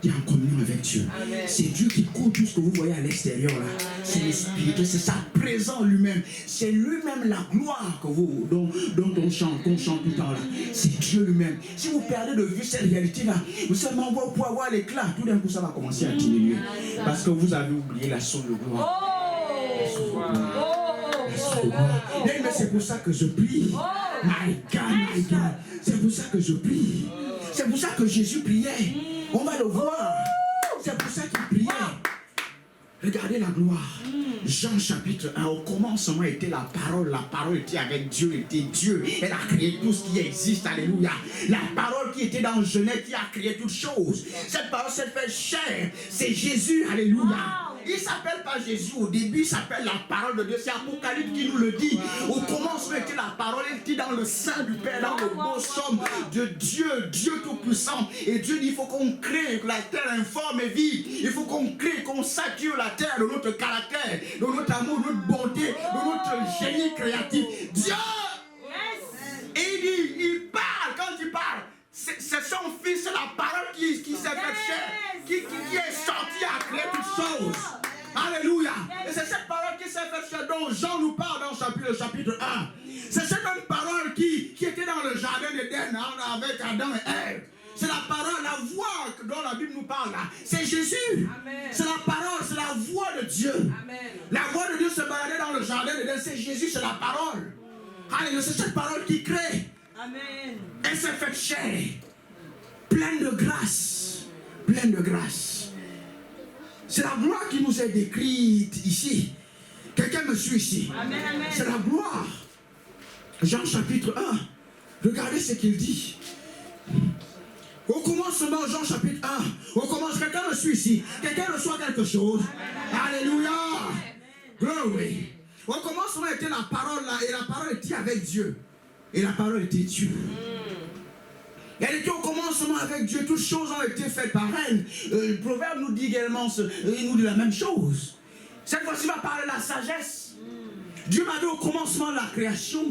Il est en communion avec Dieu. C'est Dieu qui court tout ce que vous voyez à l'extérieur là. C'est l'Esprit, c'est sa présence lui-même. C'est lui-même la gloire que dont on chante, qu'on chante tout le temps là. C'est Dieu lui-même. Si vous perdez de vue cette réalité là, vous seulement pour avoir l'éclat, tout d'un coup ça va commencer à diminuer. Parce que vous avez oublié la source de gloire. Mais c'est pour ça que je prie. My God, my God. C'est pour ça que je prie. C'est pour ça que Jésus priait. On va le voir. C'est pour ça qu'il priait. Regardez la gloire. Jean chapitre 1. Au commencement était la parole. La parole était avec Dieu. Était Dieu. Elle a créé tout ce qui existe. Alléluia. La parole qui était dans Genèse qui a créé toutes choses. Cette parole s'est fait chair. C'est Jésus. Alléluia. Il ne s'appelle pas Jésus au début, il s'appelle la parole de Dieu. C'est Apocalypse qui nous le dit. Au commencement était la parole, elle était dans le sein du Père, dans le beau somme de Dieu, Dieu Tout-Puissant. Et Dieu dit, il faut qu'on crée la terre informe et vive. Il faut qu'on crée, qu'on sature la terre de notre caractère, de notre amour, de notre bonté, de notre génie créatif. Dieu! Et il dit, il parle, quand il parle, c'est son fils, c'est la parole qui s'est faite chair, qui est sortie à créer toutes choses. Alléluia. Et c'est cette parole qui s'est faite chair dont Jean nous parle dans le chapitre 1. C'est cette même parole qui était dans le jardin d'Éden avec Adam et Ève. C'est la parole, la voix dont la Bible nous parle là. C'est Jésus. C'est la parole, c'est la voix de Dieu. Amen. La voix de Dieu se baladait dans le jardin d'Éden. C'est la parole. Alléluia, c'est cette parole qui crée. Amen. Elle s'est faite chair. Pleine de grâce. Pleine de grâce. C'est la gloire qui nous est décrite ici. Quelqu'un me suit ici. Amen, amen. C'est la gloire. Jean chapitre 1. Regardez ce qu'il dit. Au commencement, Jean chapitre 1. Au commencement, quelqu'un me suit ici. Quelqu'un reçoit quelque chose. Alléluia. Glory. Au commencement était la parole là. Et la parole était avec Dieu. Et la parole était Dieu. Elle était au commencement avec Dieu. Toutes choses ont été faites par elle. Le proverbe nous dit également, il nous dit la même chose. Cette fois-ci, il va parler de la sagesse. Dieu m'avait au commencement de la création,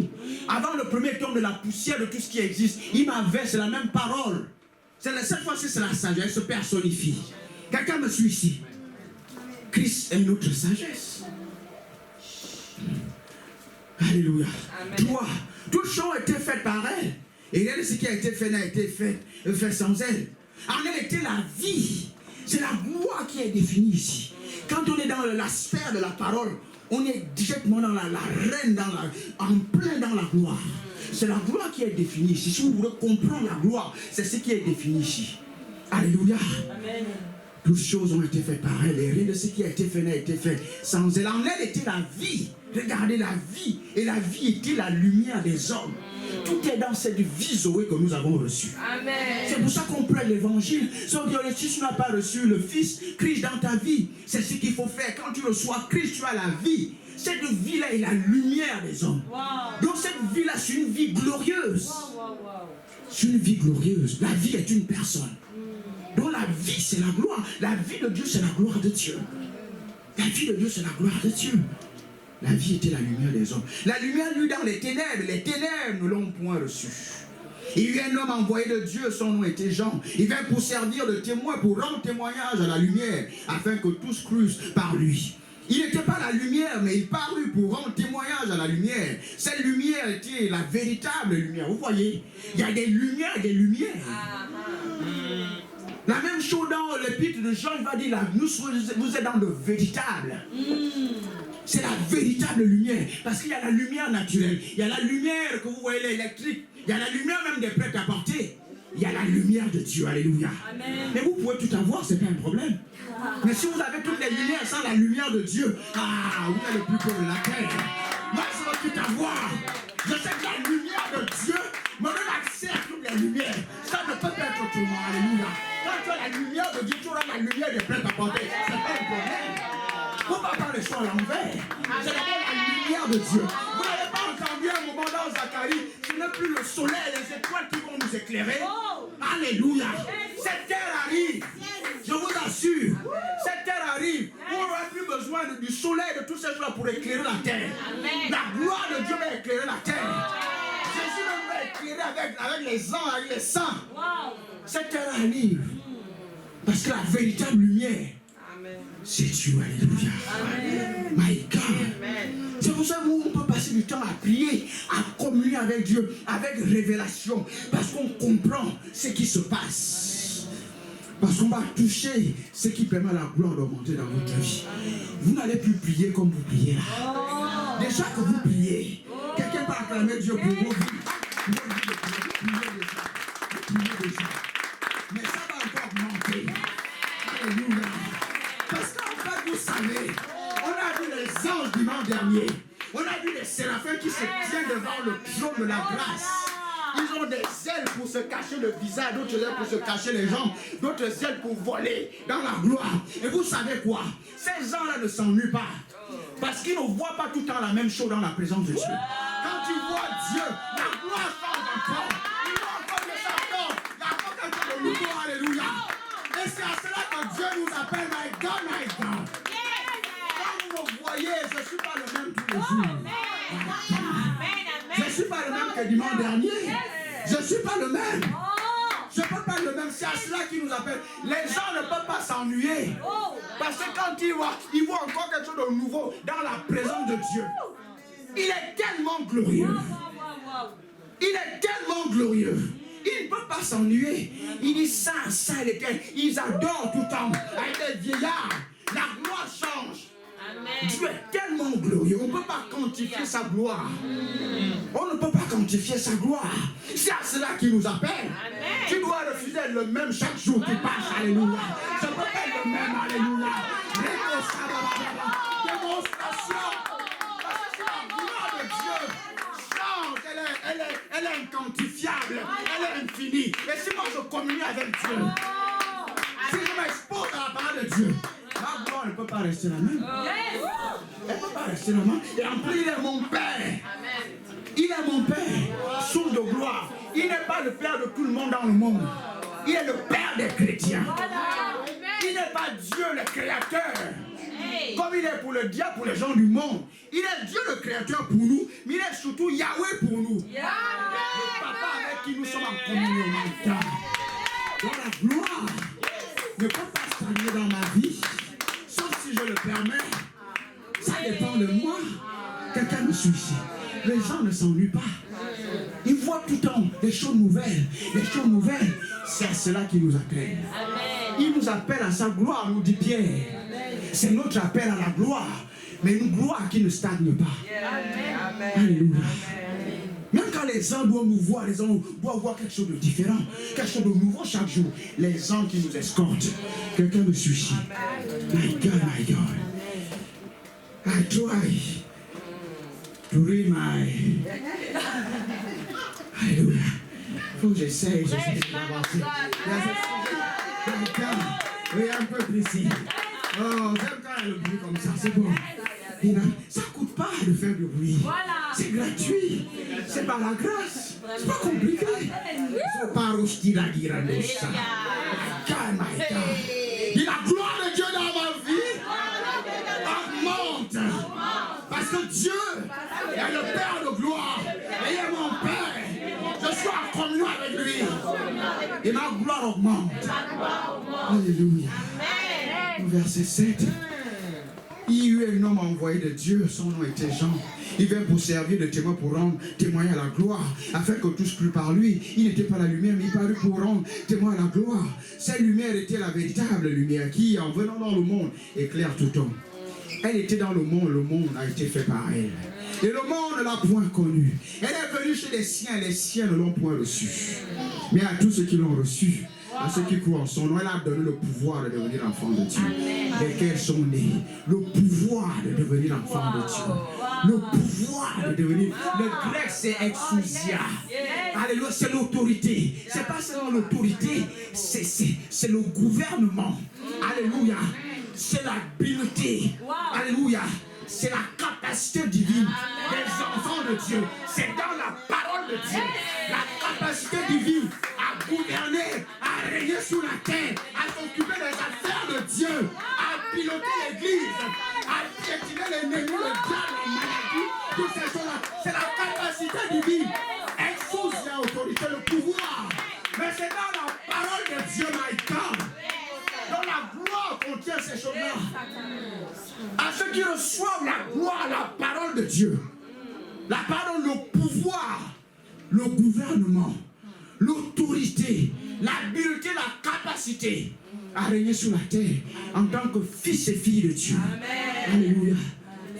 avant le premier tome de la poussière de tout ce qui existe. Il m'avait, c'est la même parole. Cette fois-ci, c'est la sagesse, elle se personnifie. Quelqu'un me suit ici. Christ est notre sagesse. Alléluia. Toi, toutes choses ont été faites par elle. Et rien de ce qui a été fait n'a été fait sans elle. En elle était la vie. C'est la gloire qui est définie ici. Quand on est dans la sphère de la parole, on est directement dans la reine, en plein dans la gloire. C'est la gloire qui est définie ici. Si vous voulez comprendre la gloire, c'est ce qui est défini ici. Alléluia. Amen. Toutes choses ont été faites par elle. Et rien de ce qui a été fait n'a été fait sans elle. En elle était la vie. Regardez la vie. Et la vie était la lumière des hommes. Tout est dans cette vie Zoé que nous avons reçue. C'est pour ça qu'on prête l'évangile. Si tu n'as pas reçu le Fils, Christ dans ta vie, c'est ce qu'il faut faire. Quand tu reçois Christ, tu as la vie. Cette vie-là est la lumière des hommes. Wow. Donc cette vie-là, c'est une vie glorieuse. Wow. C'est une vie glorieuse. La vie est une personne. Donc la vie, c'est la gloire. La vie de Dieu, c'est la gloire de Dieu. La vie de Dieu, c'est la gloire de Dieu. La vie était la lumière des hommes. La lumière, lui, dans les ténèbres ne l'ont point reçu. Il y a un homme envoyé de Dieu, son nom était Jean. Il vint pour servir de témoin, pour rendre témoignage à la lumière, afin que tous crussent par lui. Il n'était pas la lumière, mais il parut pour rendre témoignage à la lumière. Cette lumière était la véritable lumière. Vous voyez, il y a des lumières et des lumières. La même chose dans l'épître de Jean, il va dire, vous êtes dans le véritable. C'est la véritable lumière. Parce qu'il y a la lumière naturelle. Il y a la lumière que vous voyez, l'électrique. Il y a la lumière même des prêts à porter. Il y a la lumière de Dieu. Alléluia. Amen. Mais vous pouvez tout avoir, ce n'est pas un problème. Mais si vous avez toutes les lumières sans la lumière de Dieu, vous êtes le plus pauvre de la terre. Moi, je veux tout avoir. Je sais que la lumière de Dieu me donne accès à toutes les lumières. Ça ne peut pas être autrement. Alléluia. Quand tu as la lumière de Dieu, tu auras la lumière des prêts à porter. Ce n'est pas un problème. Vous ne pouvez pas les choses à l'envers. C'est d'abord la lumière de Dieu. Vous n'avez pas entendu un moment dans Zacharie, ce n'est plus le soleil et les étoiles qui vont nous éclairer. Alléluia. Cette terre arrive. Je vous assure. Cette terre arrive. Vous n'aurez plus besoin du soleil, de tout ces choses pour éclairer la terre. La gloire de Dieu va éclairer la terre. Jésus même va éclairer avec les anges, avec les saints. Cette terre arrive. Parce que la véritable lumière, c'est Dieu. Alléluia. Amen. My God. Amen. C'est pour ça qu'on peut passer du temps à prier, à communier avec Dieu, avec révélation, parce qu'on comprend ce qui se passe. Parce qu'on va toucher ce qui permet à la gloire d'augmenter dans votre vie. Vous n'allez plus prier comme vous priez là. Déjà que vous priez, quelqu'un peut acclamer Dieu pour vous. Vous priez déjà. Mais ça va encore augmenter. Alléluia. Parce qu'en fait, vous savez, on a vu les anges dimanche dernier. On a vu les séraphins qui se tiennent devant le trône de la grâce. Ils ont des ailes pour se cacher le visage, d'autres ailes pour se cacher les jambes, d'autres ailes pour voler dans la gloire. Et vous savez quoi? Ces gens-là ne s'ennuient pas. Parce qu'ils ne voient pas tout le temps la même chose dans la présence de Dieu. Quand tu vois Dieu, la gloire change encore. Ils vont encore de sa gloire. Il y a encore quelque chose de nouveau. Alléluia. Et c'est à cela que Dieu nous appelle my God, my God. Quand vous me voyez, je ne suis pas le même tous les jours. Je ne suis pas le même que dimanche dernier. Je ne suis pas le même. Je ne peux pas le même. C'est à cela qu'il nous appelle. Les gens ne peuvent pas s'ennuyer. Parce que quand ils voient encore quelque chose de nouveau dans la présence de Dieu. Il est tellement glorieux. Il est tellement glorieux. Ils ne peuvent pas s'ennuyer. Ils disent ça, l'éternel. Ils adorent tout le temps. Avec les vieillards, la gloire change. Amen. Dieu est tellement tellement glorieux. On ne peut pas quantifier sa gloire. On ne peut pas quantifier sa gloire. C'est à cela qu'il nous appelle. Amen. Tu dois refuser le même chaque jour qui passe. Alléluia. Je peux faire le même. Alléluia. Démonstration. Parce que la gloire de Dieu change. Elle est inquantifiable. Elle est infinie. Et si moi je communie avec Dieu, si je m'expose à la parole de Dieu, ma gloire ne peut pas rester la même. Elle ne peut pas rester la même. Et en plus, il est mon Père. Il est mon Père, source de gloire. Il n'est pas le Père de tout le monde dans le monde. Il est le Père des chrétiens. Il n'est pas Dieu le créateur. Comme il est pour le diable, pour les gens du monde. Il est Dieu le créateur pour nous, mais il est surtout Yahweh pour nous. Le Papa avec qui nous sommes en communion. Donc la gloire ne peut pas stagner dans ma vie, sauf si je le permets. Ça dépend de moi. Quelqu'un me suit ici. Les gens ne s'ennuient pas. Ils voient tout le temps des choses nouvelles. Les choses nouvelles, c'est à cela qu'il nous appelle. Il nous appelle à sa gloire, nous dit Pierre. C'est notre appel à la gloire, mais une gloire qui ne stagne pas. Alléluia. Même quand les uns doivent nous voir, les gens doivent voir quelque chose de différent, quelque chose de nouveau chaque jour. Les gens qui nous escortent. Quelqu'un me suit ici. My God, my God. I try to read my... Alléluia. Il faut que j'essaye d'avancer. Oui, un peu précis. Oh, j'aime quand il y a le bruit comme ça, c'est bon. Ça ne coûte pas de faire du bruit. C'est gratuit. C'est par la grâce. C'est pas compliqué. Il faut pas roster la guirandouche. Calme, et la gloire de Dieu dans ma vie augmente. Parce que Dieu est le Père de gloire. Et il est mon Père. Je suis en communion avec lui. Et ma gloire augmente. Alléluia. Verset 7. Il y eut un homme envoyé de Dieu, son nom était Jean. Il vint pour servir de témoin, pour rendre témoin à la gloire, afin que tous crût par lui. Il n'était pas la lumière, mais il parut pour rendre témoin à la gloire. Cette lumière était la véritable lumière qui, en venant dans le monde, éclaire tout homme. Elle était dans le monde a été fait par elle. Et le monde ne l'a point connue. Elle est venue chez les siens ne l'ont point reçue. Mais à tous ceux qui l'ont reçue, à ceux qui croient en son nom, elle a donné le pouvoir de devenir enfant de Dieu. Lesquels sont nés. Le pouvoir de devenir enfant de Dieu. Le pouvoir de devenir. Le grec c'est exousia. Alléluia, c'est l'autorité. C'est pas seulement l'autorité, c'est le gouvernement. Alléluia. C'est l'habileté. Alléluia. C'est la capacité divine des enfants de Dieu. C'est dans la parole de Dieu. La capacité divine à gouverner, à régner sur la terre, à s'occuper des affaires de Dieu, à piloter l'église, à piétiner l'ennemi, le diable, la maladie, toutes ces choses-là. C'est la capacité divine. Exauce la autorité, le pouvoir. Mais c'est dans la parole de Dieu, my God. Dans la gloire contient ces choses-là. À ceux qui reçoivent la gloire, la parole de Dieu, la parole, le pouvoir, le gouvernement, l'autorité, l'habileté, la capacité à régner sur la terre en tant que fils et filles de Dieu. Amen. Alléluia.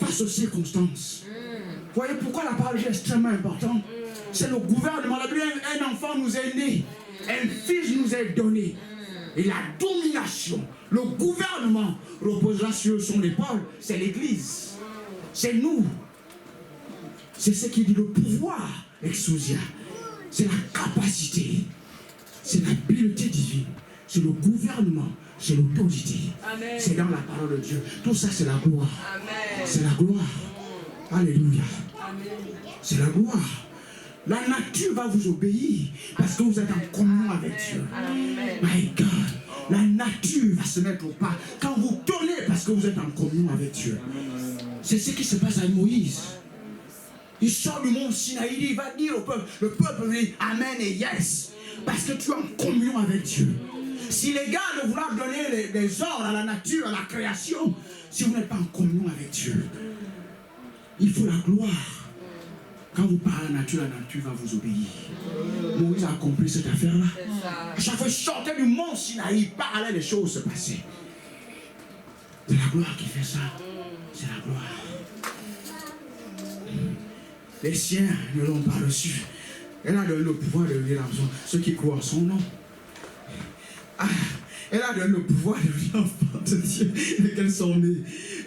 Face aux circonstances. Vous voyez pourquoi la parole est extrêmement importante? C'est le gouvernement. Un enfant nous est né, un fils nous est donné. Et la domination, le gouvernement reposera sur son épaule. C'est l'Église. C'est nous. C'est ce qui dit le pouvoir, exousia. C'est la capacité. C'est l'habileté divine. C'est le gouvernement. C'est l'autorité. C'est dans la parole de Dieu. Tout ça, c'est la gloire. C'est la gloire. Alléluia. C'est la gloire. La nature va vous obéir parce que vous êtes en communion avec Dieu. My God. La nature va se mettre au pas quand vous tournez parce que vous êtes en communion avec Dieu. C'est ce qui se passe à Moïse. Il sort du mont Sinaï, il va dire au peuple, le peuple dit Amen et yes. Parce que tu es en communion avec Dieu. Si les gars de vouloir donner des ordres à la nature, à la création, si vous n'êtes pas en communion avec Dieu, il faut la gloire. Quand vous parlez à la nature va vous obéir. Moïse a compris cette affaire-là. À chaque fois qu'il sortait du mont Sinaï, il parlait, les choses se passaient. C'est la gloire qui fait ça. C'est la gloire. Les siens ne l'ont pas reçu. Elle a donné le pouvoir de devenir enfant, ceux qui croient en son nom. Ah, elle a donné le pouvoir de devenir enfant de Dieu, lesquels sont nés,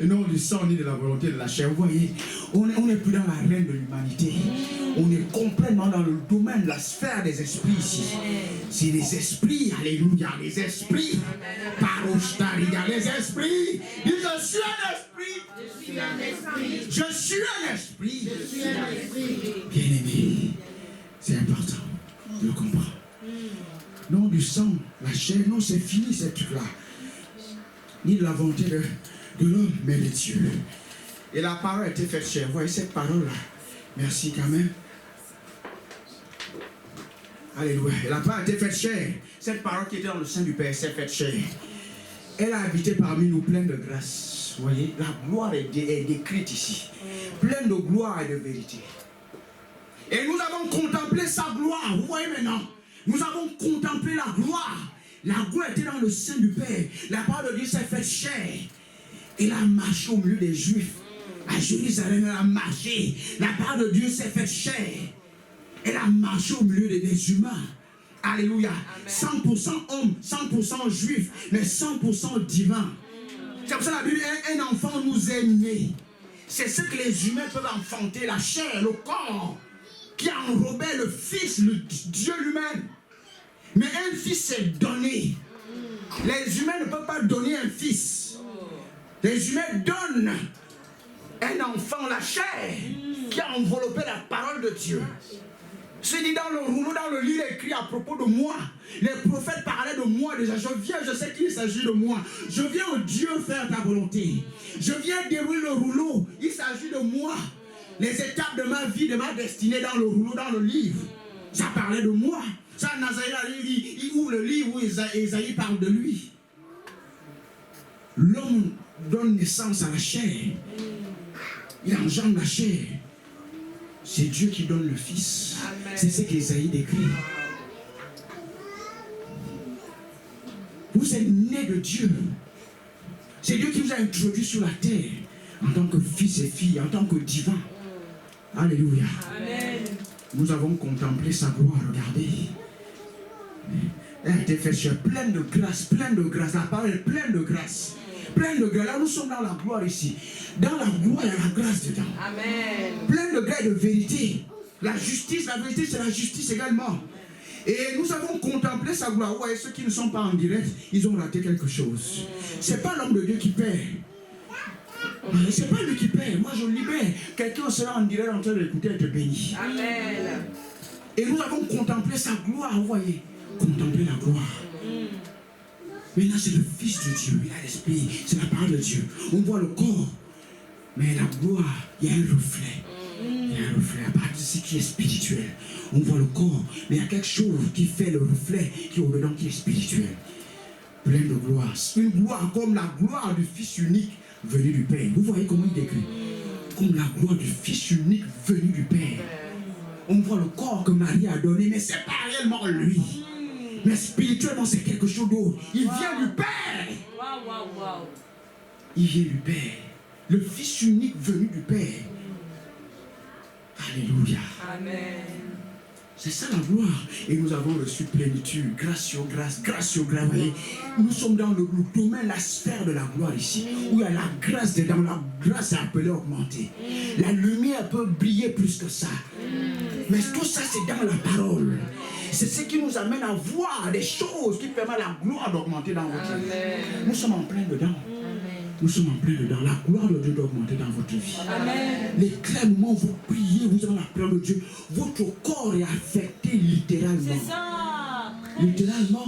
non du sang ni de la volonté de la chair. Vous voyez, on n'est plus dans l'arène de l'humanité. On est complètement dans le domaine de la sphère des esprits ici. C'est les esprits, alléluia, les esprits. Parostaria, les esprits. Dis, je suis un esprit. Je suis un esprit. Je suis un esprit. Je suis un esprit. Bien aimé, c'est important de le comprendre. Non du sang, la chair, non, c'est fini ce truc-là. Ni de la volonté de l'homme, mais de Dieu. Et la parole a été faite chair. Vous voyez cette parole-là. Merci quand même. Alléluia. Et la parole a été faite chair. Cette parole qui était dans le sein du Père s'est faite chair. Elle a habité parmi nous pleine de grâce. Vous voyez, la gloire est décrite ici. Pleine de gloire et de vérité. Et nous avons contemplé sa gloire. Vous voyez maintenant. Nous avons contemplé la gloire. La gloire était dans le sein du Père. La parole de Dieu s'est faite chair. Elle a marché au milieu des Juifs. À Jérusalem, elle a marché. La parole de Dieu s'est faite chair. Elle a marché au milieu des humains. Alléluia. 100% homme, 100% juif, mais 100% divin. C'est pour ça que la Bible dit, un enfant nous est né. C'est ce que les humains peuvent enfanter, la chair, le corps, qui enrobait le Fils, le Dieu lui-même. Mais un fils est donné. Les humains ne peuvent pas donner un fils. Les humains donnent un enfant, la chair, qui a enveloppé la parole de Dieu. C'est dit dans le rouleau, dans le livre écrit à propos de moi. Les prophètes parlaient de moi déjà. Je viens, je sais qu'il s'agit de moi. Je viens au Dieu faire ta volonté. Je viens dérouler le rouleau. Il s'agit de moi. Les étapes de ma vie, de ma destinée dans le rouleau, dans le livre. Ça parlait de moi. Ça, Nazaïe, il ouvre le livre où Isaïe parle de lui. L'homme donne naissance à la chair. Il engendre la chair. C'est Dieu qui donne le Fils. C'est ce qu'Isaïe décrit. Vous êtes nés de Dieu. C'est Dieu qui vous a introduit sur la terre en tant que fils et fille, en tant que divin. Alléluia. Amen. Nous avons contemplé sa gloire, regardez. Elle a été faite chair, pleine de grâce, pleine de grâce. La parole est pleine de grâce. Pleine de grâce. Là, nous sommes dans la gloire ici. Dans la gloire, il y a la grâce dedans. Amen. Pleine de grâce et de vérité. La justice, la vérité, c'est la justice également. Et nous avons contemplé sa gloire. Ouais, ceux qui ne sont pas en direct, ils ont raté quelque chose. C'est pas l'homme de Dieu qui perd. C'est pas lui qui perd. Moi, je libère. Quelqu'un sera en direct en train d'écouter et te bénir. Amen. Et nous avons contemplé sa gloire, vous voyez. Contempler la gloire. Maintenant, c'est le Fils de Dieu. Il a l'esprit. C'est la parole de Dieu. On voit le corps. Mais la gloire, il y a un reflet. Il y a un reflet à part de ce qui est spirituel. On voit le corps, mais il y a quelque chose qui fait le reflet, qui est au-dedans, qui est spirituel. Plein de gloire. Une gloire comme la gloire du Fils unique venu du Père. Vous voyez comment il décrit? Comme la gloire du Fils unique venu du Père. On voit le corps que Marie a donné, mais ce n'est pas réellement lui. Mais spirituellement, c'est quelque chose d'autre. Il vient du Père. Il vient du Père. Le Fils unique venu du Père. Alléluia. Amen. C'est ça la gloire. Et nous avons reçu plénitude, grâce sur grâce, grâce sur grâce. Nous sommes dans le domaine, la sphère de la gloire ici, où il y a la grâce dedans. La grâce est appelée augmenter. La lumière peut briller plus que ça. Mais tout ça, c'est dans la parole. C'est ce qui nous amène à voir des choses qui permettent la gloire d'augmenter dans votre vie. Nous sommes en plein dedans. Nous sommes en plein dedans. La gloire de Dieu d'augmenter dans votre vie. Amen. Les clairs moments où vous priez, vous avez la gloire de Dieu. Votre corps est affecté littéralement. C'est ça. Littéralement.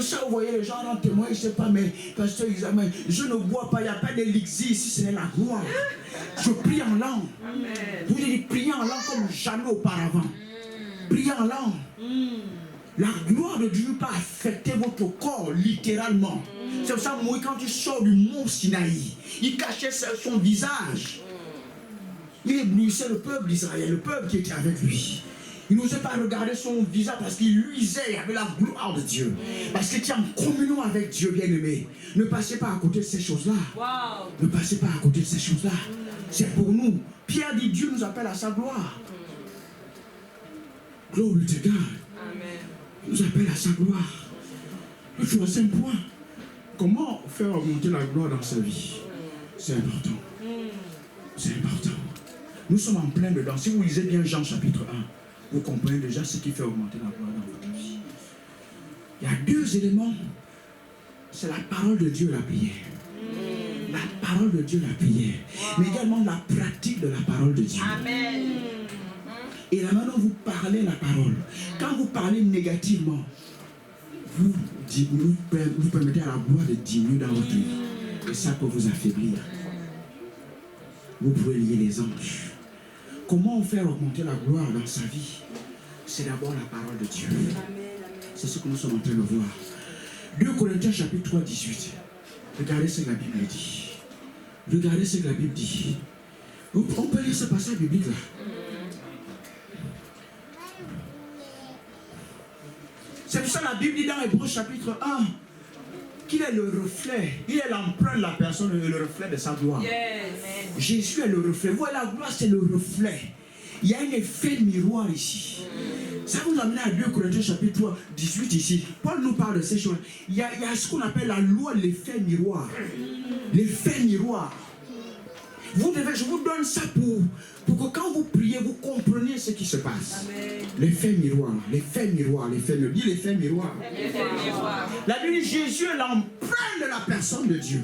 Ça, vous voyez, les gens en témoignent, je ne sais pas, mais pasteur Examen, je ne bois pas, il n'y a pas d'élixir ici, ce n'est la gloire. Je prie en langue. Amen. Vous dites, priez en langue comme jamais auparavant. Priez en langue. La gloire de Dieu peut affecter votre corps littéralement. C'est pour ça, moi, quand il sort du mont Sinaï, il cachait son visage. Il éblouissait le peuple d'Israël, le peuple qui était avec lui. Il n'osait pas regarder son visage parce qu'il luisait avec la gloire de Dieu. Parce qu'il était en communion avec Dieu, bien-aimé. Ne passez pas à côté de ces choses-là. Wow. Ne passez pas à côté de ces choses-là. C'est pour nous. Pierre dit, Dieu nous appelle à sa gloire. Glory to God. Amen. Il nous appelle à sa gloire. Le troisième point, comment faire augmenter la gloire dans sa vie? C'est important. C'est important. Nous sommes en plein dedans. Si vous lisez bien Jean chapitre 1, vous comprenez déjà ce qui fait augmenter la gloire dans votre vie. Il y a deux éléments. C'est la parole de Dieu et la prière. La parole de Dieu et la prière. Mais également la pratique de la parole de Dieu. Amen. Et là maintenant, vous parlez la parole. Quand vous parlez négativement, vous permettez à la gloire de diminuer dans votre vie. Et ça peut vous affaiblir. Vous pouvez lier les anges. Comment faire augmenter la gloire dans sa vie? C'est d'abord la parole de Dieu. C'est ce que nous sommes en train de voir. 2 Corinthiens chapitre 3, 18. Regardez ce que la Bible dit. Regardez ce que la Bible dit. On peut lire ce passage biblique là. C'est pour ça que la Bible dit dans Hébreux chapitre 1 qu'il est le reflet, il est l'empreinte de la personne et le reflet de sa gloire. Yes. Jésus est le reflet. Voilà, la gloire c'est le reflet. Il y a un effet miroir ici. Ça vous amène à 2 Corinthiens chapitre 3, 18 ici. Paul nous parle de ces choses. Il y a ce qu'on appelle la loi, l'effet miroir. L'effet miroir. Je vous donne ça pour que quand vous priez, vous compreniez ce qui se passe. L'effet miroir, l'effet miroir, l'effet miroir. Dis l'effet miroir. La Bible dit Jésus est l'empreinte de la personne de Dieu.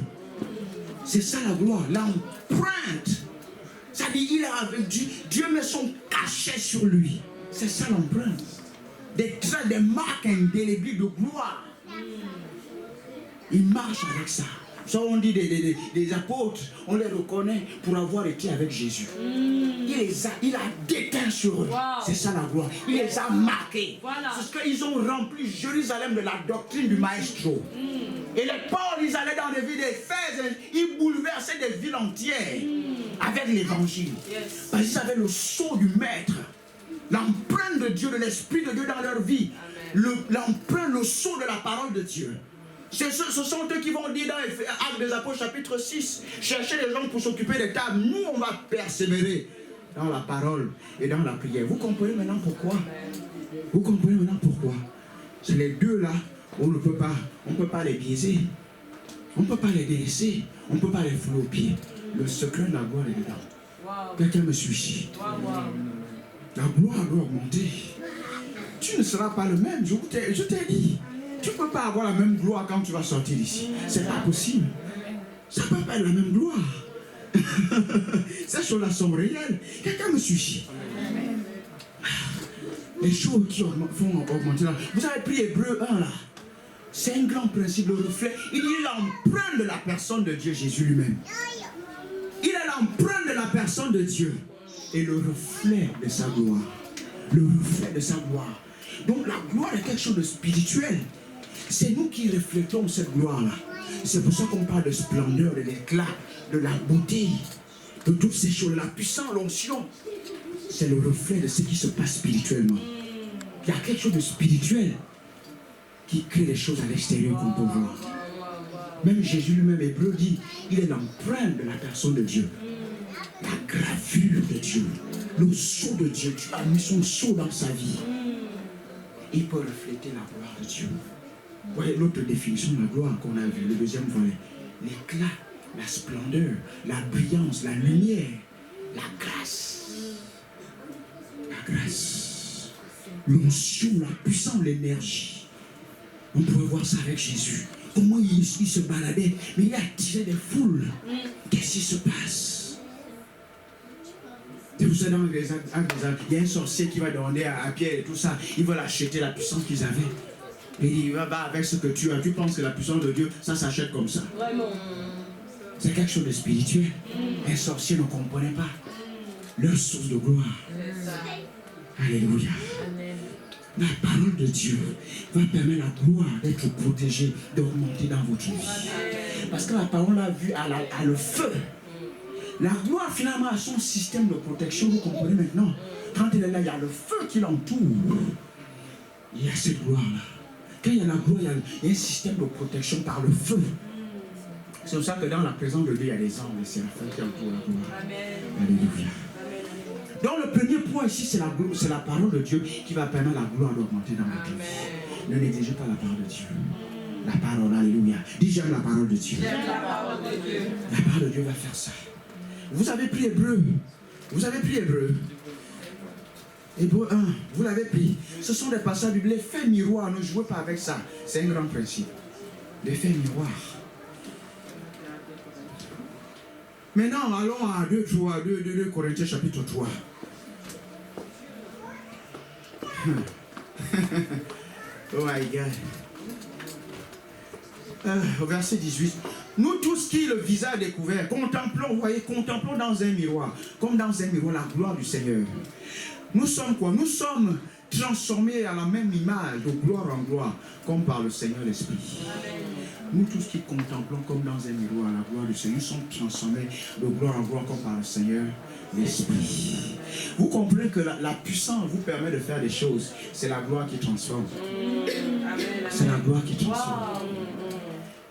C'est ça la gloire, l'empreinte. Ça dit il est avec Dieu. Dieu met son cachet sur lui. C'est ça l'empreinte. Des traits, des marques indélébiles de gloire. Il marche avec ça. Ça on dit des apôtres, on les reconnaît pour avoir été avec Jésus. Il a déteint sur eux. Wow. C'est ça la gloire. Il les a marqués. Voilà. Parce qu'ils ont rempli Jérusalem de la doctrine du maestro. Et les pauvres, ils allaient dans les villes d'Éphèse, ils bouleversaient des villes entières avec l'évangile. Yes. Parce qu'ils avaient le sceau du maître. L'empreinte de Dieu, de l'Esprit de Dieu dans leur vie. L'empreinte, le sceau de la parole de Dieu. Ce sont eux qui vont dire dans Actes des Apôtres chapitre 6, chercher les gens pour s'occuper des tables. Nous, on va persévérer dans la parole et dans la prière. Vous comprenez maintenant pourquoi? Vous comprenez maintenant pourquoi? C'est les deux là, on ne peut pas les biaiser. On ne peut pas les délaisser. On ne peut pas les fouler aux pieds. Le secret de la gloire est dedans. Wow. Quelqu'un me suit ici. Wow. La gloire doit augmenter. Tu ne seras pas le même. Je t'ai dit. Tu ne peux pas avoir la même gloire quand tu vas sortir d'ici. C'est pas possible. Ça ne peut pas être la même gloire. Ces choses-là sont réelles. Quelqu'un me suit ici. Les choses qui font augmenter là. Vous avez pris Hébreux 1 là. C'est un grand principe, le reflet. Il est l'empreinte de la personne de Dieu, Jésus lui-même. Il est l'empreinte de la personne de Dieu. Et le reflet de sa gloire. Le reflet de sa gloire. Donc la gloire est quelque chose de spirituel. C'est nous qui reflétons cette gloire-là. C'est pour ça qu'on parle de splendeur, de l'éclat, de la beauté, de toutes ces choses, la puissance, l'onction. C'est le reflet de ce qui se passe spirituellement. Il y a quelque chose de spirituel qui crée des choses à l'extérieur qu'on peut voir. Même Jésus lui-même, Hébreu dit, il est l'empreinte de la personne de Dieu. La gravure de Dieu, le sceau de Dieu. Dieu a mis son sceau dans sa vie. Il peut refléter la gloire de Dieu. Voyez l'autre définition de la gloire qu'on a vue, le deuxième volet. L'éclat, la splendeur, la brillance, la lumière, la grâce. La grâce. L'onction, la puissance, l'énergie. On pouvait voir ça avec Jésus. Comment il se baladait, mais il attirait des foules. Qu'est-ce qui se passe? Et vous savez, dans les actes, il y a un sorcier qui va demander à Pierre et tout ça. Ils veulent acheter la puissance qu'ils avaient. Et il dit, va avec ce que tu as. Tu penses que la puissance de Dieu, ça s'achète comme ça. Vraiment. C'est quelque chose de spirituel. Un sorcier ne comprenait pas leur source de gloire. Alléluia. La parole de Dieu va permettre la gloire d'être protégée, d'augmenter dans votre vie. Parce que la parole a vu à le feu. La gloire finalement a son système de protection, vous comprenez maintenant. Quand elle est là, il y a le feu qui l'entoure. Il y a cette gloire-là. Quand il y a la gloire, il y a un système de protection par le feu. C'est pour ça que dans la présence de Dieu, il y a des anges et séraphins qui entourent la gloire. Amen. Alléluia. Amen. Donc le premier point ici, c'est la parole de Dieu qui va permettre la gloire d'augmenter dans notre vie. Ne négligez pas la parole de Dieu. La parole, alléluia. Dis j'aime la parole de Dieu. J'aime la parole de Dieu. La parole de Dieu va faire ça. Vous avez pris Hébreu. Vous avez pris Hébreu. Hébreu 1, vous l'avez pris. Ce sont des passages bibliques. L'effet miroir, ne jouez pas avec ça. C'est un grand principe. L'effet miroir. Maintenant, allons à 2 Corinthiens chapitre 3. Oh my God. Au verset 18. Nous tous qui le visage découvert, contemplons, vous voyez, contemplons dans un miroir, comme dans un miroir, la gloire du Seigneur. Nous sommes quoi? Nous sommes transformés à la même image, de gloire en gloire, comme par le Seigneur l'Esprit. Nous tous qui contemplons comme dans un miroir la gloire du Seigneur, nous sommes transformés de gloire en gloire comme par le Seigneur l'Esprit. Vous comprenez que la puissance vous permet de faire des choses. C'est la gloire qui transforme. C'est la gloire qui transforme.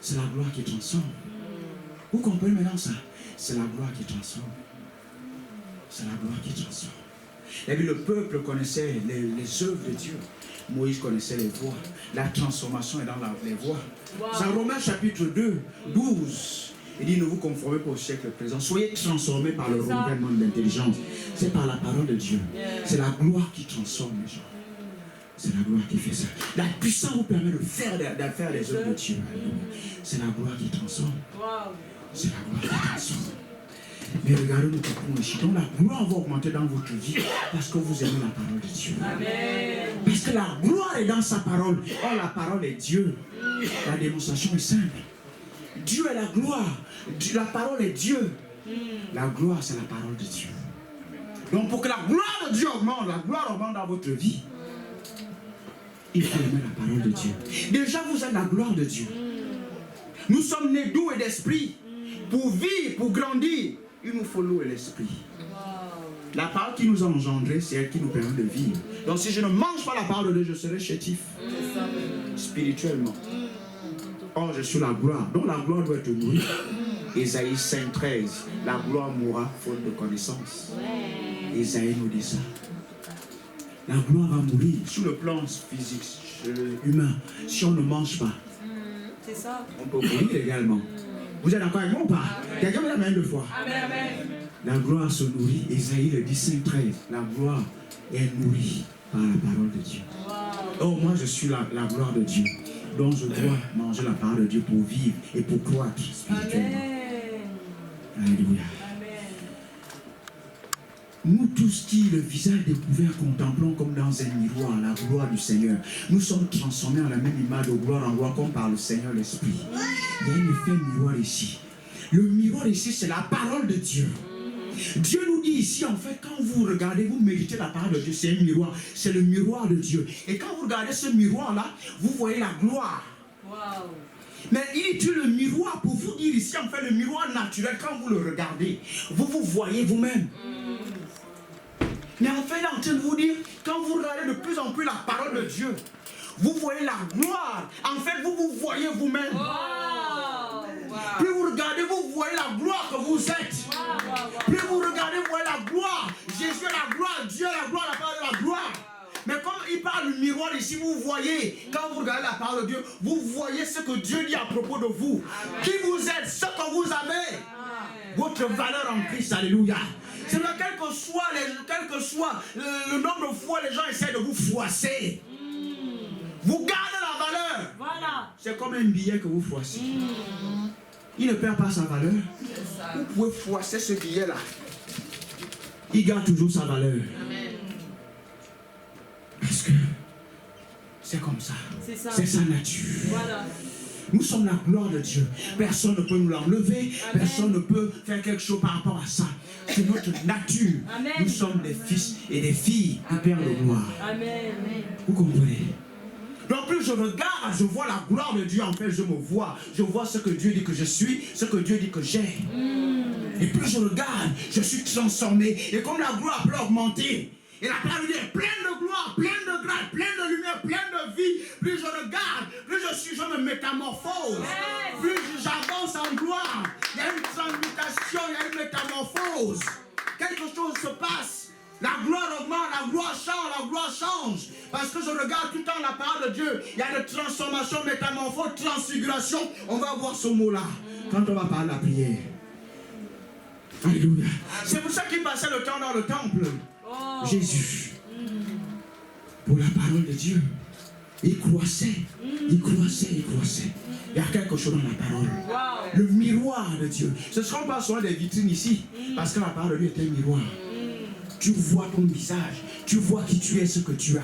C'est la gloire qui transforme. Vous comprenez maintenant ça? C'est la gloire qui transforme. C'est la gloire qui transforme. Et puis le peuple connaissait les œuvres de Dieu. Moïse connaissait les voies. La transformation est dans les voies. C'est Romains chapitre 2, 12. Il dit ne vous conformez pas au siècle présent. Soyez transformés par le renouvellement de l'intelligence. C'est par la parole de Dieu. C'est la gloire qui transforme les gens. C'est la gloire qui fait ça. La puissance vous permet de faire les œuvres de Dieu. C'est la gloire qui transforme. C'est la gloire qui transforme. Mais regardez nous comprenons ici. Donc la gloire va augmenter dans votre vie parce que vous aimez la parole de Dieu. Amen. Parce que la gloire est dans sa parole. Or la parole est Dieu. La démonstration est simple. Dieu est la gloire. La parole est Dieu. La gloire c'est la parole de Dieu. Donc pour que la gloire de Dieu augmente, la gloire augmente dans votre vie, il faut aimer la parole de Dieu. Déjà vous êtes la gloire de Dieu. Nous sommes nés d'eau et d'esprit. Pour vivre, pour grandir, il nous faut l'eau et l'esprit. La parole qui nous a engendrés, c'est elle qui nous permet de vivre. Donc si je ne mange pas la parole de Dieu, je serai chétif. Spirituellement. Or, je suis la gloire. Donc la gloire doit être nourrie. Ésaïe 5:13. La gloire mourra faute de connaissance. Ésaïe nous dit ça. La gloire va mourir sur le plan physique, humain. Si on ne mange pas, C'est ça. on peut mourir également. Vous êtes d'accord avec moi ou pas? Quelqu'un me l'amène deux fois. Amen. Amen. La gloire se nourrit. Ésaïe le dit 5:13. La gloire est nourrie par la parole de Dieu. Oh, moi je suis la gloire de Dieu. Donc je dois manger la parole de Dieu pour vivre et pour croître spirituellement. Amen. Alléluia. Amen. Nous tous qui le visage découvert contemplons comme dans un miroir la gloire du Seigneur. Nous sommes transformés en la même image de gloire en gloire comme par le Seigneur l'Esprit. Il y a un effet miroir ici. Le miroir ici c'est la parole de Dieu. Dieu nous dit ici en fait quand vous regardez, vous méditez la parole de Dieu, c'est un miroir, c'est le miroir de Dieu. Et quand vous regardez ce miroir là, vous voyez la gloire. Wow. Mais il utilise le miroir pour vous dire ici en fait le miroir naturel quand vous le regardez, vous vous voyez vous-même. Mais en fait, il est en train de vous dire, quand vous regardez de plus en plus la parole de Dieu, vous voyez la gloire. En fait, vous vous voyez vous-même. Wow. Plus vous regardez, vous voyez la gloire que vous êtes. Plus vous regardez, vous voyez la gloire. Jésus est la gloire, Dieu est la gloire, la parole est la gloire. Mais comme il parle du miroir ici, vous voyez, quand vous regardez la parole de Dieu, vous voyez ce que Dieu dit à propos de vous. Qui vous êtes, ce que vous avez. Votre valeur en Christ, alléluia. C'est vrai, quel que soit le nombre de fois les gens essaient de vous froisser, vous gardez la valeur. Voilà. C'est comme un billet que vous froissez. Il ne perd pas sa valeur. Vous pouvez froisser ce billet-là. Il garde toujours sa valeur. Parce que c'est comme ça. C'est sa nature. Voilà. Nous sommes la gloire de Dieu. Personne ne peut nous l'enlever. Personne ne peut faire quelque chose par rapport à ça. C'est notre nature. Amen. Nous sommes des fils et des filles du Père de gloire. Amen. Vous comprenez? Donc plus je regarde, je vois la gloire de Dieu. En fait, je me vois. Je vois ce que Dieu dit que je suis, ce que Dieu dit que j'ai. Et plus je regarde, je suis transformé. Et comme la gloire peut augmenter, et la parole est pleine de gloire, pleine de grâce, pleine de lumière, pleine de vie. Plus je regarde, plus je me métamorphose. Plus j'avance en gloire. chose. Quelque chose se passe. La gloire augmente, la gloire change. Parce que je regarde tout le temps la parole de Dieu. Il y a des transformations, métamorphoses, transfiguration. On va voir ce mot-là quand on va parler de la prière. Alléluia. C'est pour ça qu'il passait le temps dans le temple. Jésus. Pour la parole de Dieu. Il croissait. Il y a quelque chose dans la parole. Le miroir de Dieu. Ce ne seront pas seulement des vitrines ici. Parce que la parole de Dieu est un miroir. Tu vois ton visage. Tu vois qui tu es, ce que tu as.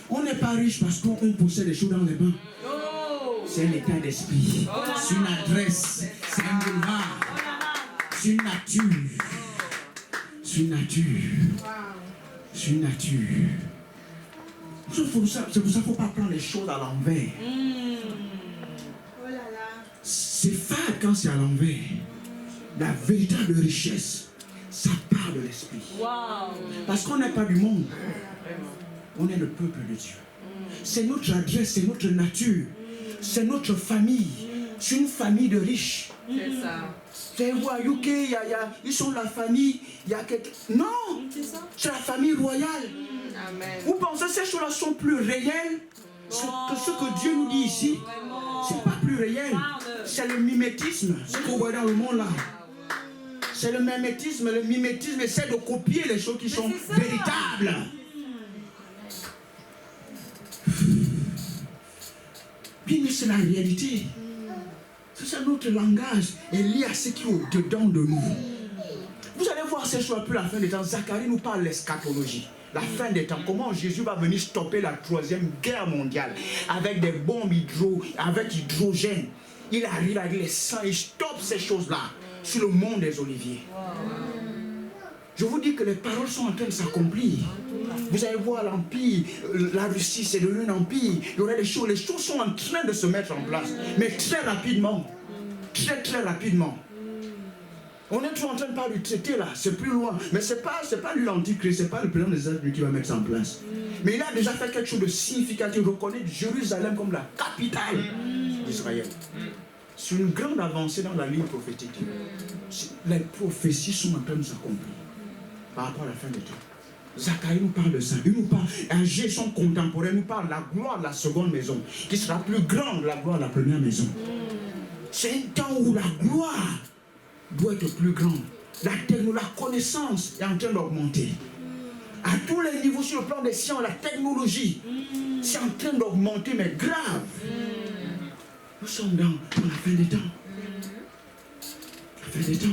On n'est pas riche parce qu'on possède des choses dans les mains. C'est un état d'esprit. C'est une adresse. C'est un boulevard. C'est une nature. C'est une nature. C'est pour ça qu'il ne faut pas prendre les choses à l'envers. C'est fade quand c'est à l'envers. La véritable richesse, ça part de l'esprit. Parce qu'on n'est pas du monde. On est le peuple de Dieu. C'est notre adresse, c'est notre nature. C'est notre famille. C'est une famille de riches. C'est ça. C'est au UK, ils sont la famille. Il y a quelque... Non, c'est la famille royale. Amen. Vous pensez que ces choses-là sont plus réelles que ce que Dieu nous dit ici? C'est pas plus réel. C'est le mimétisme, ce que vous voyez dans le monde là. C'est le mimétisme. Le mimétisme essaie de copier les choses qui sont véritables. Bien, mais c'est la réalité. C'est notre langage est lié à ce qui est au-dedans de nous. Vous allez voir ces choses plus à la fin des temps. Zacharie nous parle de l'eschatologie. La fin des temps. Comment Jésus va venir stopper la 3e guerre mondiale avec des bombes avec hydrogène. Il arrive avec les sangs, il stoppe ces choses-là sur le mont des Oliviers. Je vous dis que les paroles sont en train de s'accomplir. Vous allez voir l'Empire, la Russie, c'est devenu un empire. Il y aura des choses, les choses sont en train de se mettre en place. Mais très rapidement. Très rapidement. On est toujours en train de parler du traité là, c'est plus loin. Mais c'est pas lui l'antichrist, c'est pas le président des États-Unis qui va mettre ça en place. Mais il a déjà fait quelque chose de significatif, reconnaître Jérusalem comme la capitale d'Israël. C'est une grande avancée dans la ligne prophétique. Les prophéties sont en train de s'accomplir par rapport à la fin des temps. Zacharie nous parle de ça. Il nous parle, Agé, son contemporain, nous parle de la gloire de la seconde maison, qui sera plus grande que la gloire de la première maison. C'est un temps où la gloire doit être plus grande. La connaissance est en train d'augmenter. À tous les niveaux, sur le plan des sciences, la technologie, c'est en train d'augmenter, mais grave. Nous sommes dans la fin des temps. La fin des temps.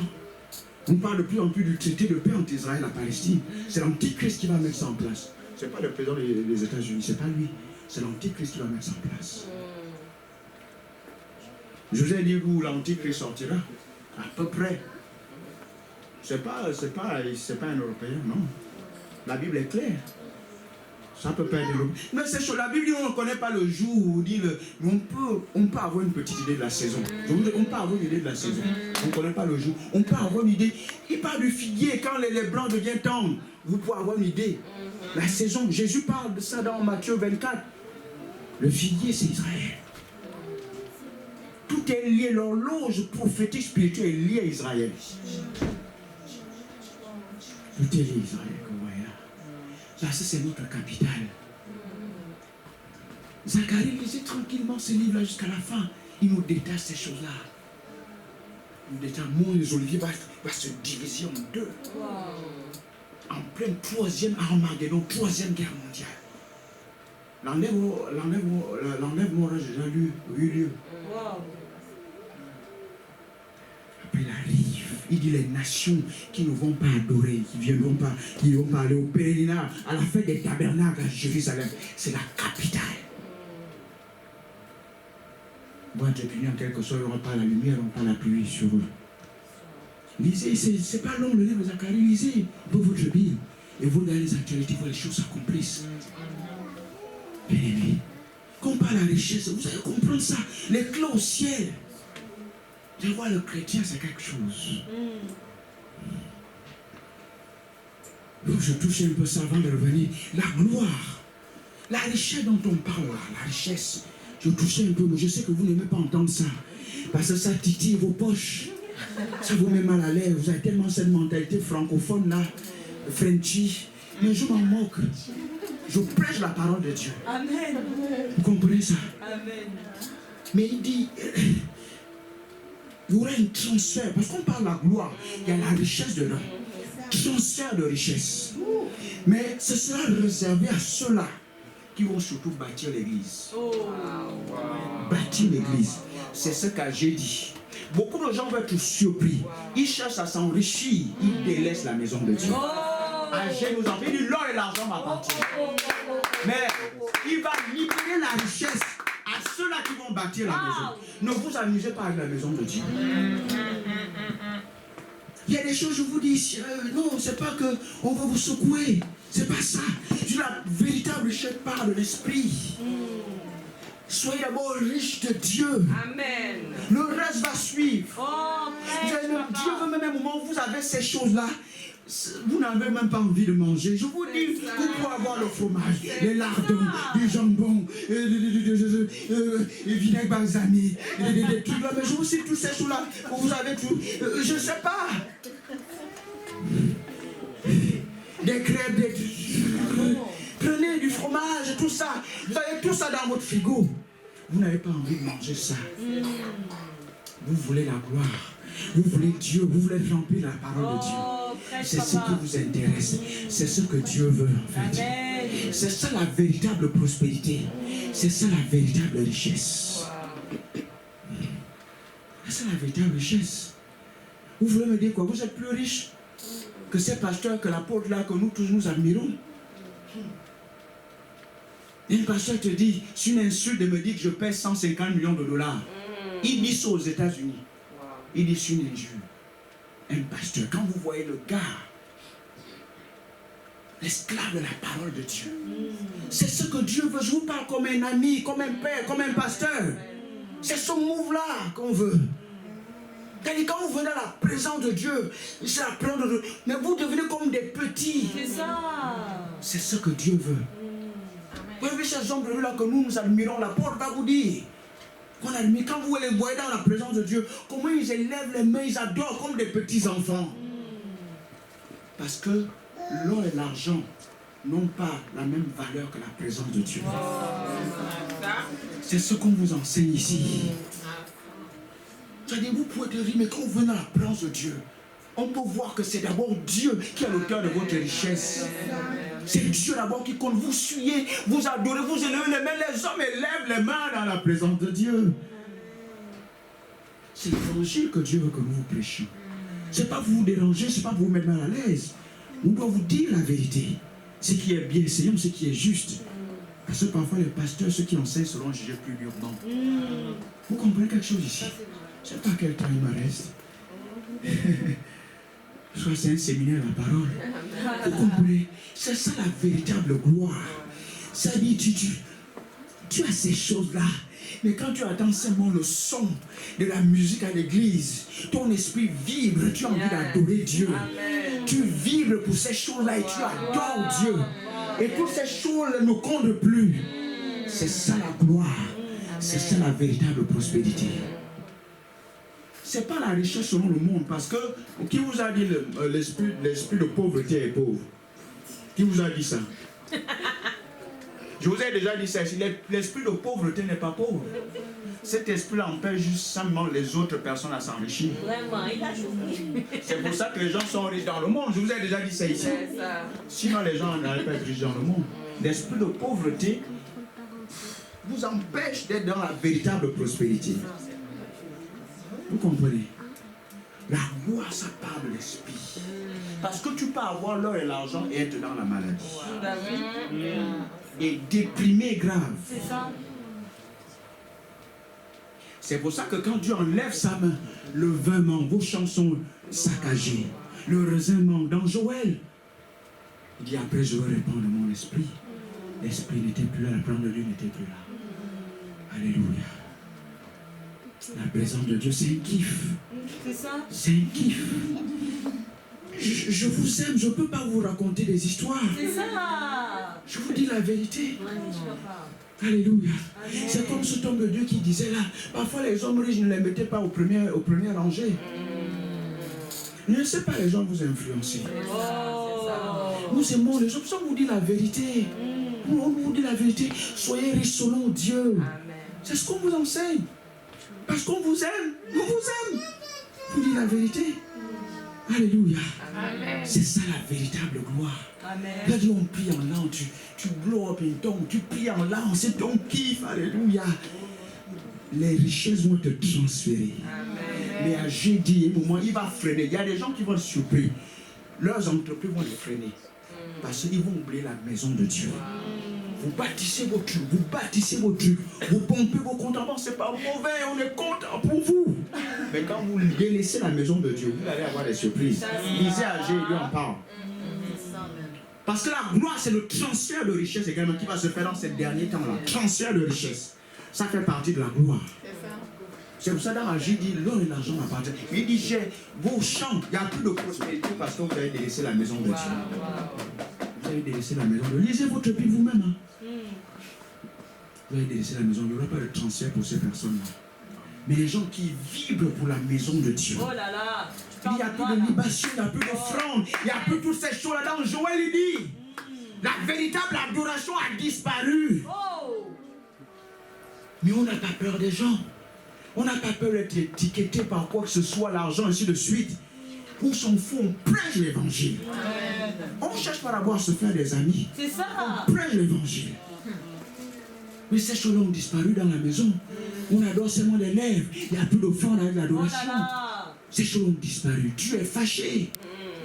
On parle de plus en plus du traité de paix entre Israël et la Palestine. C'est l'Antichrist qui va mettre ça en place. Ce n'est pas le président des États-Unis, ce n'est pas lui. C'est l'Antichrist qui va mettre ça en place. Je vous ai dit où l'Antichrist sortira. À peu près. C'est pas un Européen, non. La Bible est claire. Ça peut pas être Européen. Mais c'est sur la Bible, on ne connaît pas le jour où on dit on peut avoir une petite idée de la saison. On peut avoir une idée de la saison. On ne connaît pas le jour. On peut avoir une idée. Il parle du figuier quand les blancs deviennent tendres. Vous pouvez avoir une idée. La saison, Jésus parle de ça dans Matthieu 24. Le figuier, c'est Israël. Tout est lié, l'horloge prophétique spirituelle est liée à Israël. Tout est lié à Israël, comme vous voyez là. Là, c'est notre capitale. Zacharie lisait tranquillement ce livre-là jusqu'à la fin. Il nous détache ces choses-là. Il nous détache. Le mont des Oliviers va se diviser en deux. En pleine 3e Armageddon, 3e guerre mondiale. L'enlèvement aura déjà eu lieu. Après il arrive, il dit les nations qui ne vont pas adorer, qui ne vont pas aller au pèlerinage, à la fête des tabernacles à Jérusalem. C'est la capitale. Moi, j'ai puni en quelque sorte, il n'y aura pas la lumière, il n'y aura pas la pluie sur eux. Lisez, c'est pas long le livre de Zacharie, lisez pour votre Bible. Et vous regardez les actualités, vous les choses s'accomplissent. Bien aimé, quand on parle de la richesse, vous allez comprendre ça. Les clés au ciel. Je vois le chrétien, c'est quelque chose. Donc je touche un peu ça avant de revenir. La gloire, la richesse dont on parle là, la richesse. Je touchais un peu, mais je sais que vous n'aimez pas entendre ça. Parce que ça titille vos poches. Ça vous met mal à l'aise. Vous avez tellement cette mentalité francophone là, Frenchy. Mais je m'en moque. Je prêche la parole de Dieu. Amen. Vous comprenez ça? Amen. Mais il dit, il y aura un transfert. Parce qu'on parle de la gloire, il y a la richesse de l'homme. Transfert de richesse. Mais ce sera réservé à ceux-là qui vont surtout bâtir l'église. Oh. Bâtir l'église. C'est ce que j'ai dit. Beaucoup de gens vont être surpris. Ils cherchent à s'enrichir. Ils délaissent la maison de Dieu. Agé nous en dit l'or et l'argent m'appartiennent. Mais il va libérer la richesse à ceux-là qui vont bâtir la maison. Ne vous amusez pas avec la maison de Dieu. Il y a des choses, je vous dis ici, non, c'est pas qu'on va vous secouer. C'est pas ça. La véritable richesse part de l'esprit. Soyez d'abord riche de Dieu. Amen. Le reste va suivre. Oh, Dieu veut même un moment où vous avez ces choses-là. Vous n'avez même pas envie de manger. Je vous dis, vous pouvez avoir le fromage, les lardons, du jambon, du vinaigre balsamique, des trucs là. Mais je vous cite toutes ces choses-là. Vous avez tout. Je ne sais pas. Des crêpes, des trucs. Prenez du fromage, tout ça. Vous avez tout ça dans votre frigo. Vous n'avez pas envie de manger ça. Vous voulez la gloire. Vous voulez Dieu. Vous voulez remplir la parole de Dieu. C'est ce qui vous intéresse. C'est ce que Dieu veut en fait. C'est ça la véritable prospérité. C'est ça la véritable richesse. C'est la véritable richesse. Vous voulez me dire quoi? Vous êtes plus riche que ces pasteurs, que l'apôtre là, que nous tous nous admirons. Et le pasteur te dit, c'est une insulte de me dire que je paie 150 millions de dollars. Il dit ça aux États-Unis. Il dit c'est une injure. Un pasteur, quand vous voyez le gars, l'esclave de la parole de Dieu, c'est ce que Dieu veut. Je vous parle comme un ami, comme un père, comme un pasteur. C'est ce move-là qu'on veut. Quand vous venez à la présence de Dieu, c'est la présence de Dieu, mais vous devenez comme des petits. C'est ça. C'est ce que Dieu veut. Vous voyez ces hommes là que nous admirons, la porte va vous dire. Qu'on admire, quand vous les voyez dans la présence de Dieu, comment ils élèvent les mains, ils adorent comme des petits enfants. Parce que l'or et l'argent n'ont pas la même valeur que la présence de Dieu. C'est ce qu'on vous enseigne ici. C'est-à-dire, vous pouvez te dire, mais quand vous venez à la présence de Dieu, on peut voir que c'est d'abord Dieu qui est l'auteur de votre richesse. C'est Dieu d'abord qui compte. Vous suyez, vous adorez, vous élevez les mains. Les hommes élèvent les mains dans la présence de Dieu. C'est l'évangile que Dieu veut que nous vous prêchions. Ce n'est pas pour vous déranger, ce n'est pas pour vous mettre mal à l'aise. On doit vous dire la vérité. Ce qui est bien, c'est ce qui est juste. Parce que parfois les pasteurs, ceux qui enseignent, seront jugés plus durement. Vous comprenez quelque chose ici? Je ne sais pas quel temps il me reste. Soit c'est un séminaire à la parole. Vous comprenez? C'est ça la véritable gloire. Ça dit, tu as ces choses-là. Mais quand tu attends seulement le son de la musique à l'église, ton esprit vibre, tu as envie d'adorer Dieu. Amen. Tu vibres pour ces choses-là et tu adores Dieu. Et toutes ces choses ne comptent plus. C'est ça la gloire. C'est ça la véritable prospérité. Ce n'est pas la richesse selon le monde, parce que qui vous a dit l'esprit de pauvreté est pauvre? Qui vous a dit ça? Je vous ai déjà dit ça ici, l'esprit de pauvreté n'est pas pauvre. Cet esprit-là empêche juste simplement les autres personnes à s'enrichir. C'est pour ça que les gens sont riches dans le monde. Je vous ai déjà dit ça ici. Sinon les gens n'arrivent pas à être riches dans le monde. L'esprit de pauvreté vous empêche d'être dans la véritable prospérité. Vous comprenez? La gloire, ça part de l'esprit. Parce que tu peux avoir l'or et l'argent et être dans la maladie. Et déprimé grave. C'est ça. C'est pour ça que quand Dieu enlève sa main, le vin manque, vos champs sont saccagés. Le raisin manque. Dans Joël, il dit après je vais répandre mon esprit. L'esprit n'était plus là, la présence de Dieu n'était plus là. Alléluia. La présence de Dieu, c'est un kiff. C'est ça. C'est un kiff. Je vous aime, je ne peux pas vous raconter des histoires. C'est ça. Je vous dis la vérité. Alléluia. C'est comme cet homme de Dieu qui disait là, parfois les hommes riches ne les mettaient pas au premier rangée. Je ne sais pas les gens vous influencer. Nous aimons les gens, ça vous dit la vérité. On vous dit la vérité. Soyez riches selon Dieu. C'est ce qu'on vous enseigne. Parce qu'on vous aime. On vous aime. Vous dites la vérité. Alléluia. C'est ça la véritable gloire. Là, on prie en langue, tu blow up in tongue, tu pries en langue, c'est ton kiff. Alléluia. Les richesses vont te transférer. Mais à jeudi, au moment, il va freiner. Il y a des gens qui vont se surprendre. Leurs entreprises vont les freiner. Parce qu'ils vont oublier la maison de Dieu. Vous bâtissez vos trucs, vous pompez vos comptes en banque, c'est pas mauvais, on est content pour vous. Mais quand vous délaissez la maison de Dieu, vous allez avoir des surprises. Lisez Agé, lui en parle. Parce que la gloire, c'est le transfert de richesse également qui va se faire dans ces derniers temps-là. Transfert de richesse. Ça fait partie de la gloire. C'est pour ça que dans Agé, il dit l'or et l'argent m'appartiennent. Il dit j'ai vos champs, il n'y a plus de prospérité parce que vous avez délaissé la maison de Dieu. Vous avez délaissé la maison de Dieu. Lisez votre Bible vous-même. Hein. Vous avez délaissé la maison. Il n'y aura pas de transfert pour ces personnes-là. Mais les gens qui vibrent pour la maison de Dieu. Oh là là. Il n'y a plus de libation, il n'y a plus d'offrande, il n'y a plus toutes ces choses-là. Dans Joël, il dit la véritable adoration a disparu. Mais on n'a pas peur des gens. On n'a pas peur d'être étiqueté par quoi que ce soit, l'argent, ainsi de suite. On s'en fout, on prêche l'évangile. On ne cherche pas d'abord à se faire des amis. C'est ça. On prêche l'évangile. Mais ces choses-là ont disparu dans la maison. On adore seulement les lèvres. Il n'y a plus d'offrande avec l'adoration. Ces choses ont disparu. Dieu est fâché.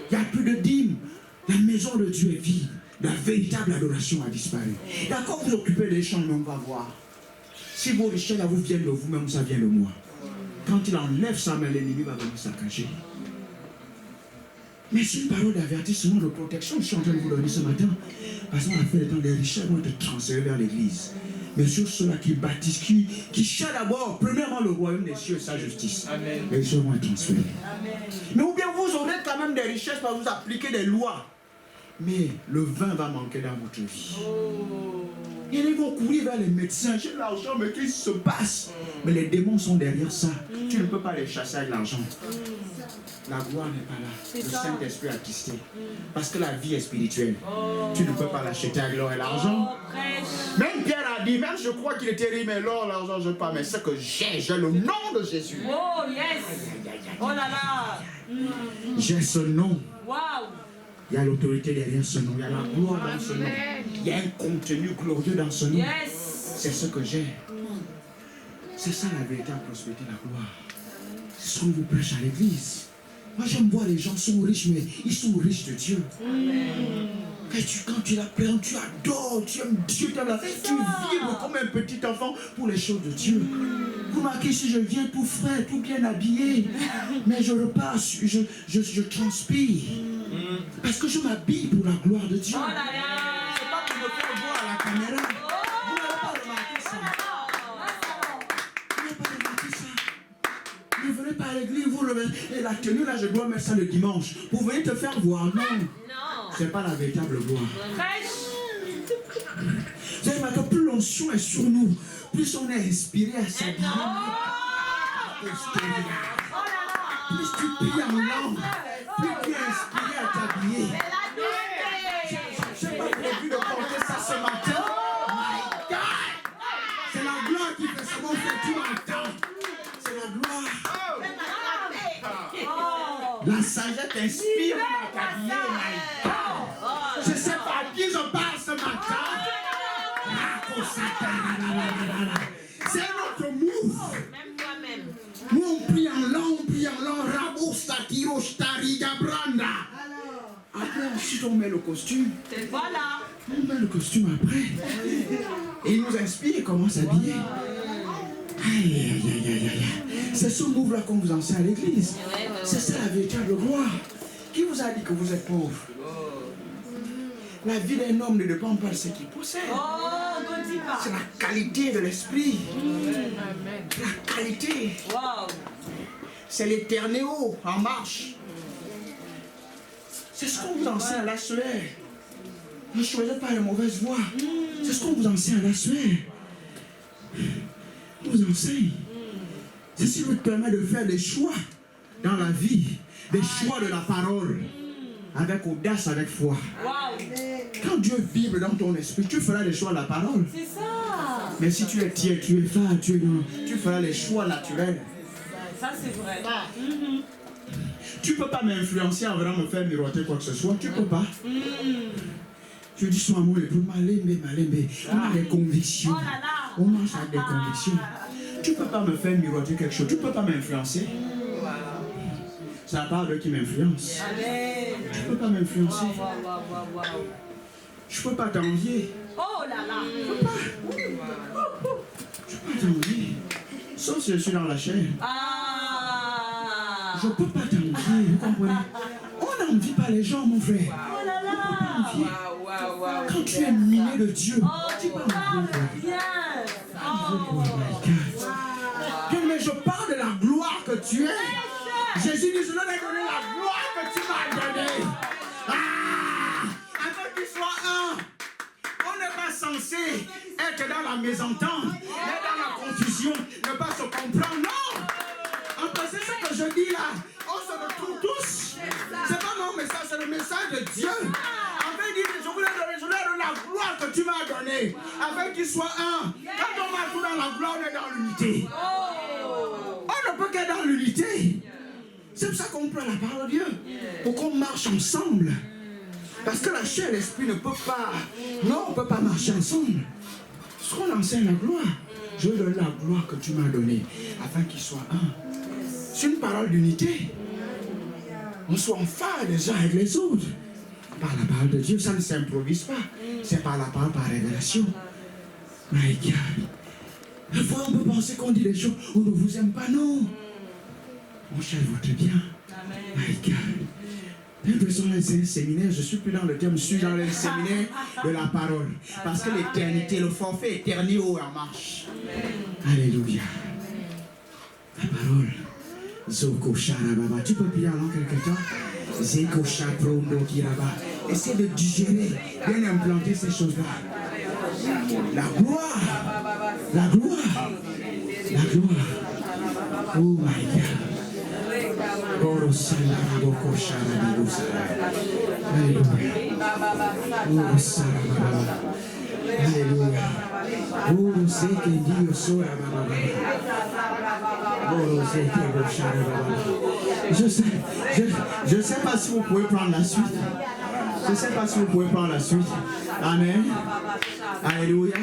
Il n'y a plus de dîmes. La maison de Dieu est vide. La véritable adoration a disparu. D'accord, vous occupez des champs, mais on va voir. Si vos richesses là vous viennent de vous-même, ça vient de moi. Quand il enlève sa main, l'ennemi va venir saccager. Mais c'est une parole d'avertissement, de protection. Je suis en train de vous donner ce matin. Parce qu'on a fait le temps, les richesses vont être transférées vers l'église. Mais sur ceux-là qui bâtissent, qui cherchent d'abord, premièrement, le royaume des cieux et sa justice. Amen. Les richesses vont être transférées. Amen. Mais ou bien vous aurez quand même des richesses parce que vous appliquez des lois. Mais le vin va manquer dans votre vie. Et ils vont courir vers les médecins. J'ai l'argent, mais qu'est-ce qui se passe? Mais les démons sont derrière ça. Tu ne peux pas les chasser avec l'argent. La gloire n'est pas là. Le Saint-Esprit a quitté. Parce que la vie est spirituelle. Tu ne peux pas l'acheter avec l'or et l'argent. Même Pierre a dit, même je crois qu'il était riche, mais l'or, l'argent, je ne veux pas. Mais ce que j'ai le nom de Jésus. Oh yes. Oh là là. J'ai ce nom. Waouh. Il y a l'autorité derrière ce nom. Il y a la gloire dans ce nom. Il y a un contenu glorieux dans ce nom. Yes. C'est ce que j'ai. C'est ça la véritable prospérité, la gloire. C'est ce qu'on vous prêche à l'église. Moi j'aime voir les gens sont riches, mais ils sont riches de Dieu. Quand tu l'apprends, tu adores, tu aimes Dieu, tu vibres comme un petit enfant pour les choses de Dieu. Vous remarquez, si je viens tout frais, tout bien habillé, mais je repasse, je transpire. Parce que je m'habille pour la gloire de Dieu. Oh là là. C'est pas pour me faire voir à la caméra. Vous n'avez pas remarqué ça. Vous n'avez pas remarqué ça. Ne venez pas à l'église, vous le mettez. Et la tenue là, je dois mettre ça le dimanche. Vous venez te faire voir, non. C'est pas la véritable gloire. Vous savez, maintenant, plus l'onction est sur nous, plus on est inspiré à s'habiller. Plus tu pries en langue, plus tu es inspiré à t'habiller. Je n'ai pas prévu de porter ça ce matin. My God! C'est la gloire qui fait ça, mon frère, tu m'entends. C'est la gloire. La sagesse t'inspire à t'habiller, my God. Je sais pas à qui je parle ce matin. C'est notre move. Même toi-même. Nous on prie en langue, Rabo Statiro Stariga Branda. Après, ensuite, on met le costume. Voilà. On met le costume après. Et il nous inspire comment s'habiller. Aïe, aïe, aïe, aïe, aïe. C'est ce move-là qu'on vous enseigne à l'église. C'est ça la véritable gloire. Qui vous a dit que vous êtes pauvre? La vie d'un homme ne dépend pas de ce qu'il possède. C'est la qualité de l'esprit. La qualité. Wow. C'est l'éternéo en marche. C'est ce qu'on vous enseigne à la sueur. Ne choisissez pas les mauvaises voies. C'est ce qu'on vous enseigne à la sueur. On vous enseigne. Ceci vous permet de faire des choix dans la vie, des choix de la parole, avec audace, avec foi. Quand Dieu vibre dans ton esprit, tu feras les choix de la parole. C'est ça. Mais si tu es tiède, tu es fat, tu feras les choix naturels. Ça, c'est vrai. Tu ne peux pas m'influencer en venant me faire miroiter quoi que ce soit. Tu ne peux pas. Tu dis, sois mon époux, mais on a des convictions. Oh là là. On marche avec des convictions. Tu ne peux pas me faire miroiter quelque chose. Tu ne peux pas m'influencer. C'est la part de qui m'influence. Amen. Tu ne peux pas m'influencer. Wow. Je ne peux pas t'envier. Oh là là. Je ne peux pas t'envier. Sauf si je suis dans la chair. Ah. Je ne peux pas t'envier, vous comprenez? On n'envie pas les gens, mon frère. Oh là là. Quand tu es miné de Dieu, Oh, tu tu peux parles bien. Oh. Bien, mais je parle de la gloire que tu es. Jésus dit, je leur ai donné la gloire que tu m'as donnée. Afin qu'ils soient un. On n'est pas censé être dans la mésentente, être dans la confusion, ne pas se comprendre. Non. C'est ce que je dis là. On se retrouve tous. C'est pas mon message, c'est le message de Dieu. Afin de dire, je voulais donner la gloire que tu m'as donnée. Afin qu'ils soient un. Quand on marche dans la gloire, on est dans l'unité. On ne peut qu'être dans l'unité. C'est pour ça qu'on prend la parole de Dieu. Pour qu'on marche ensemble. Parce que la chair et l'esprit ne peuvent pas. Non, on ne peut pas marcher ensemble. Parce qu'on enseigne la gloire. Je veux donner la gloire que tu m'as donnée. Afin qu'ils soient un. C'est une parole d'unité. On soit en phare les uns avec les autres. Par la parole de Dieu, ça ne s'improvise pas. C'est par la parole, par révélation. My God. Parfois, on peut penser qu'on dit des choses. On ne vous aime pas, non. On cherche votre bien. My God. J'ai l'impression que c'est un séminaire. Je ne suis plus dans le terme. Je suis dans le séminaire de la parole. Parce que l'éternité, le forfait éternel en marche. Alléluia. La parole. Zoko Sharababa. Tu peux prier en quelque temps. Zeko Shaprondo Kiraba. Essaie de digérer, bien implanter ces choses-là. La gloire. La gloire. La gloire. Oh my God. Oro Salaraboko Sharabibusa. Alléluia. Oro Sarababa. Alléluia. Oro Seke Dio Sorababa. Je ne sais pas si vous pouvez prendre la suite. Je ne sais pas si vous pouvez prendre la suite. Amen. Alléluia.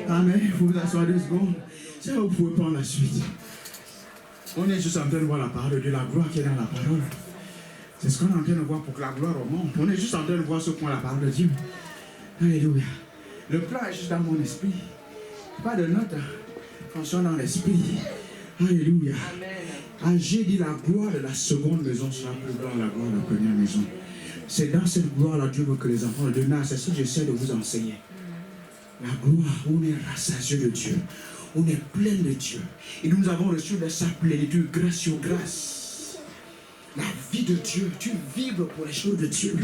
Amen. Vous vous asseoir 2 secondes. Si vous pouvez prendre la suite. On est juste en train de voir la parole de Dieu, la gloire qui est dans la parole. C'est ce qu'on est en train de voir pour que la gloire remonte. On est juste en train de voir ce point la parole de Dieu. Alléluia. Le plan est juste dans mon esprit. Pas de notes. Fonctionne dans l'esprit. Alléluia. J'ai dit la gloire de la seconde maison sera plus grande que la gloire de la première maison. C'est dans cette gloire-là Dieu veut que les enfants de Dieu, c'est ce que j'essaie de vous enseigner. La gloire, on est rassasié de Dieu. On est plein de Dieu. Et nous avons reçu de sa plénitude, grâce sur grâce. La vie de Dieu, tu vibres pour les choses de Dieu.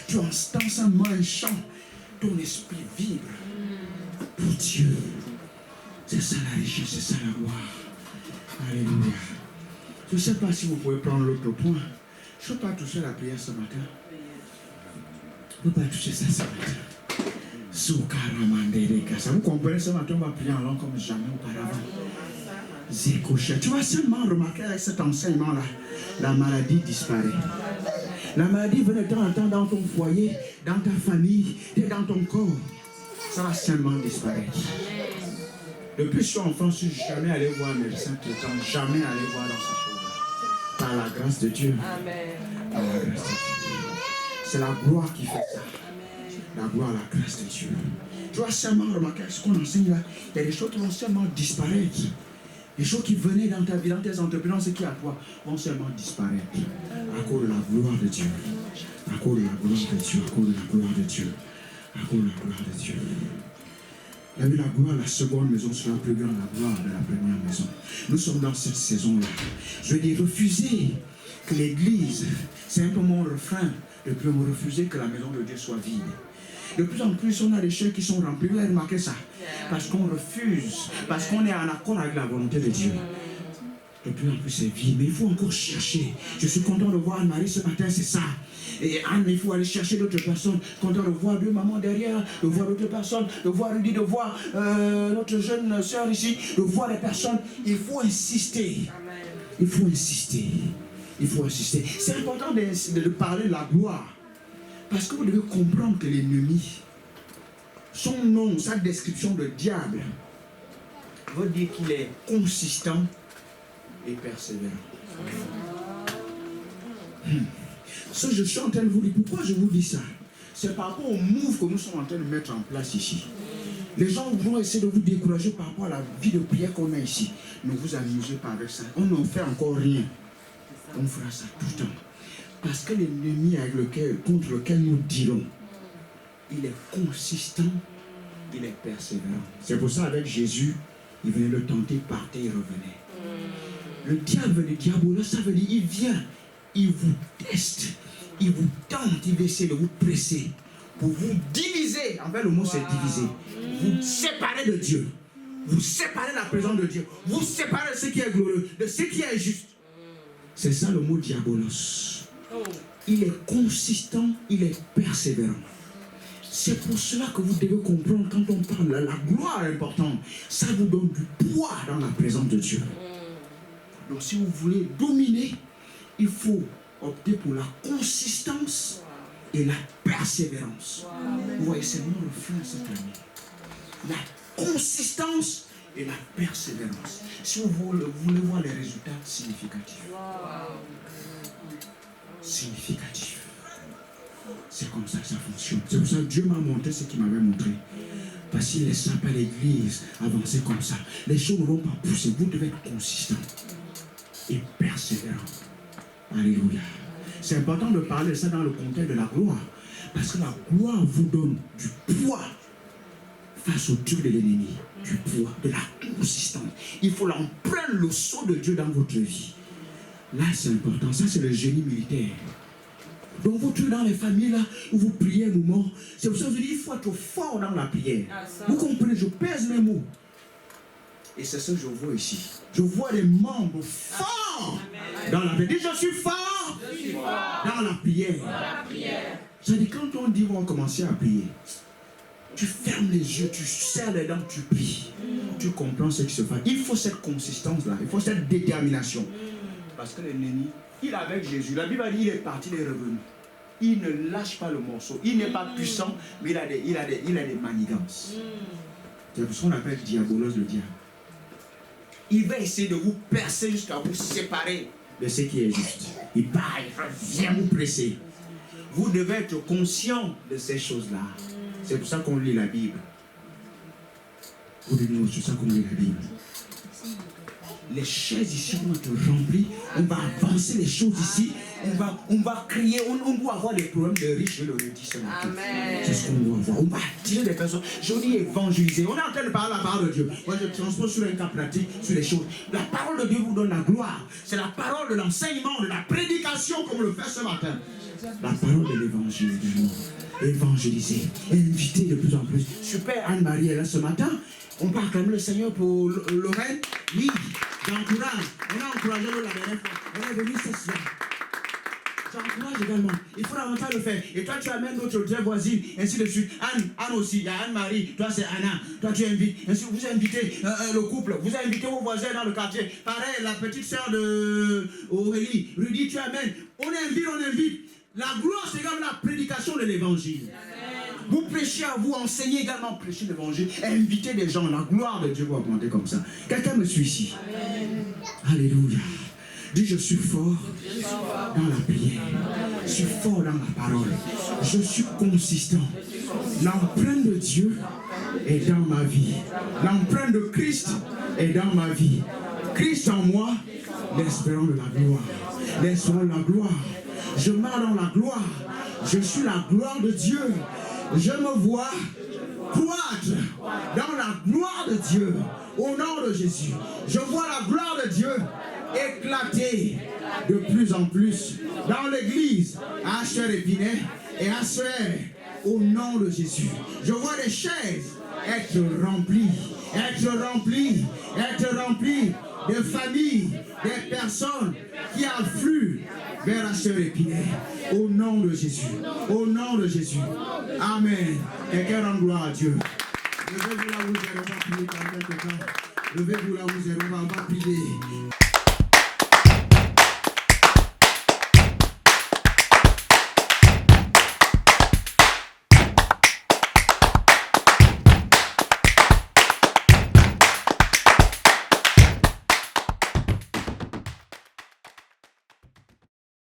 Tu entends seulement un chant. Ton esprit vibre pour Dieu. C'est ça la richesse, c'est ça la gloire. Alléluia. Je ne sais pas si vous pouvez prendre l'autre point. Je ne peux pas toucher la prière ce matin. Je ne peux pas toucher ça ce matin. Vous comprenez, ce matin, on va prier en langue comme jamais auparavant. Tu vas seulement remarquer avec cet enseignement-là, la maladie disparaît. La maladie venait de temps en temps dans ton foyer, dans ta famille et dans ton corps. Ça va seulement disparaître. Depuis que je suis enfant, je ne suis jamais allé voir un médecin traitant, jamais allé voir dans ces choses-là. Par la grâce de Dieu. Amen. Par la grâce de Dieu. C'est la gloire qui fait ça. La gloire, la grâce de Dieu. Tu vas seulement remarquer ce qu'on enseigne là. Il y a des choses qui vont seulement disparaître. Les choses qui venaient dans ta vie, dans tes entreprises, ce qui est à toi, vont seulement disparaître. À cause de la gloire de Dieu. À cause de la gloire de Dieu. À cause de la gloire de Dieu. À cause de la gloire de Dieu. La gloire, la seconde maison sera plus grande que la gloire de la première maison. Nous sommes dans cette saison-là. Je veux dire, refuser que l'église, c'est un peu mon refrain, de plus refuser que la maison de Dieu soit vide. De plus en plus, on a des chairs qui sont remplies. Vous avez remarqué ça? Parce qu'on refuse, parce qu'on est en accord avec la volonté de Dieu. de plus en plus c'est vide, mais il faut encore chercher. Je suis content de voir Anne-Marie ce matin, c'est ça. Et Anne, il faut aller chercher d'autres personnes. Content de voir deux mamans derrière, de voir d'autres personnes, de voir Rudy, de voir notre jeune soeur ici, de voir les personnes. Il faut insister. Il faut insister. Il faut insister. C'est important de parler de la gloire. Parce que vous devez comprendre que l'ennemi, son nom, sa description de diable, veut dire qu'il est consistant et persévérant. Ça, je suis en train de vous dire. Pourquoi je vous dis ça? C'est par rapport au move que nous sommes en train de mettre en place ici. Les gens vont essayer de vous décourager par rapport à la vie de prière qu'on a ici. Ne vous amusez pas avec ça. On n'en fait encore rien. On fera ça tout le temps. Parce que l'ennemi contre lequel nous dirons, il est consistant, il est persévérant. C'est pour ça avec Jésus, il venait le tenter, partait, il revenait. Le diable, le diabolos, ça veut dire, il vient, il vous teste, il vous tente, il va essayer de vous presser pour vous diviser. En fait, le mot c'est diviser. Vous séparez de Dieu. Vous séparez la présence de Dieu. Vous séparez de ce qui est glorieux, de ce qui est juste. C'est ça le mot diabolos. Il est consistant, il est persévérant. C'est pour cela que vous devez comprendre quand on parle de la gloire est importante. Ça vous donne du poids dans la présence de Dieu. Donc si vous voulez dominer, il faut opter pour la consistance et la persévérance. Vous voyez, c'est mon refrain cette année. La consistance et la persévérance. Si vous voulez voir les résultats significatifs. Significatifs. C'est comme ça que ça fonctionne. C'est pour ça que Dieu m'a montré ce qu'il m'avait montré. Parce qu'il ne laisse pas l'église avancer comme ça. Les choses ne vont pas pousser. Vous devez être consistant et persévérant. Alléluia. C'est important de parler de ça dans le contexte de la gloire. Parce que la gloire vous donne du poids face au truc de l'ennemi. Du poids, de la consistance. Il faut en prendre le sceau de Dieu dans votre vie. Là, c'est important. Ça, c'est le génie militaire. Donc, vous trouvez dans les familles là où vous priez un moment. C'est pour ça que je dis il faut être fort dans la prière. Vous comprenez, je pèse mes mots. Et c'est ce que je vois ici. Je vois les membres forts dans la prière. Je suis fort, dans la prière. C'est-à-dire, quand on dit on va commencer à prier, tu fermes les yeux, tu serres les dents, tu pries. Tu comprends ce qui se passe. Il faut cette consistance-là, il faut cette détermination. Parce que l'ennemi, il est avec Jésus. La Bible a dit il est parti, il est revenu. Il ne lâche pas le morceau. Il n'est pas puissant, mais il a des manigances. C'est ce qu'on appelle diabolos, le diable. Il va essayer de vous percer jusqu'à vous séparer de ce qui est juste. Il part, il vient vous presser. Vous devez être conscient de ces choses-là. C'est pour ça qu'on lit la Bible. C'est pour ça qu'on lit la Bible. Les chaises ici vont être remplies. On va avancer les choses ici. On va crier. On doit avoir des problèmes de riches. Je le redis ce matin. C'est ce qu'on doit avoir. On va attirer des personnes. Je dis évangéliser. On est en train de parler de la parole de Dieu. Moi, je transpose sur un cas pratique, sur les choses. La parole de Dieu vous donne la gloire. C'est la parole de l'enseignement, de la prédication, comme on le fait ce matin. La parole de l'évangile également. Évangéliser. Inviter de plus en plus. Super, Anne-Marie est là ce matin. On va acclamer le Seigneur pour Lorraine. Oui, j'encourage. On a encouragé la dernière fois. On est venu ce soir. J'encourage également. Il faut davantage le faire. Et toi, tu amènes d'autres voisines, ainsi de suite. Anne aussi. Il y a Anne-Marie. Toi, c'est Anna. Toi, tu invites. Ainsi, vous invitez le couple. Vous invitez vos voisins dans le quartier. Pareil, la petite sœur de Aurélie. Rudy, tu amènes. On invite. La gloire, c'est comme la prédication de l'évangile. Vous prêchez à vous, enseignez également, prêchez l'évangile, invitez des gens, la gloire de Dieu va augmenter comme ça. Quelqu'un me suit ici. Amen. Alléluia. Dis, je suis fort dans la prière. Je suis fort dans la parole. Je suis consistant. L'empreinte de Dieu est dans ma vie. L'empreinte de Christ est dans ma vie. Christ en moi, l'espérant de la gloire. L'espérant de la gloire. Je marche dans la gloire. Je suis la gloire de Dieu. Je me vois croître dans la gloire de Dieu. Au nom de Jésus. Je vois la gloire de Dieu éclater de plus en plus dans l'église à Cher-Épinay et à Suer. Au nom de Jésus. Je vois les chaises être remplies de familles, des Sœur Épinay, au nom de Jésus. Au nom de Jésus. Amen. Quelqu'un rend gloire à Dieu. Levez-vous là où vous êtes, on va prier par quelqu'un. Levez-vous là où vous êtes, on va prier.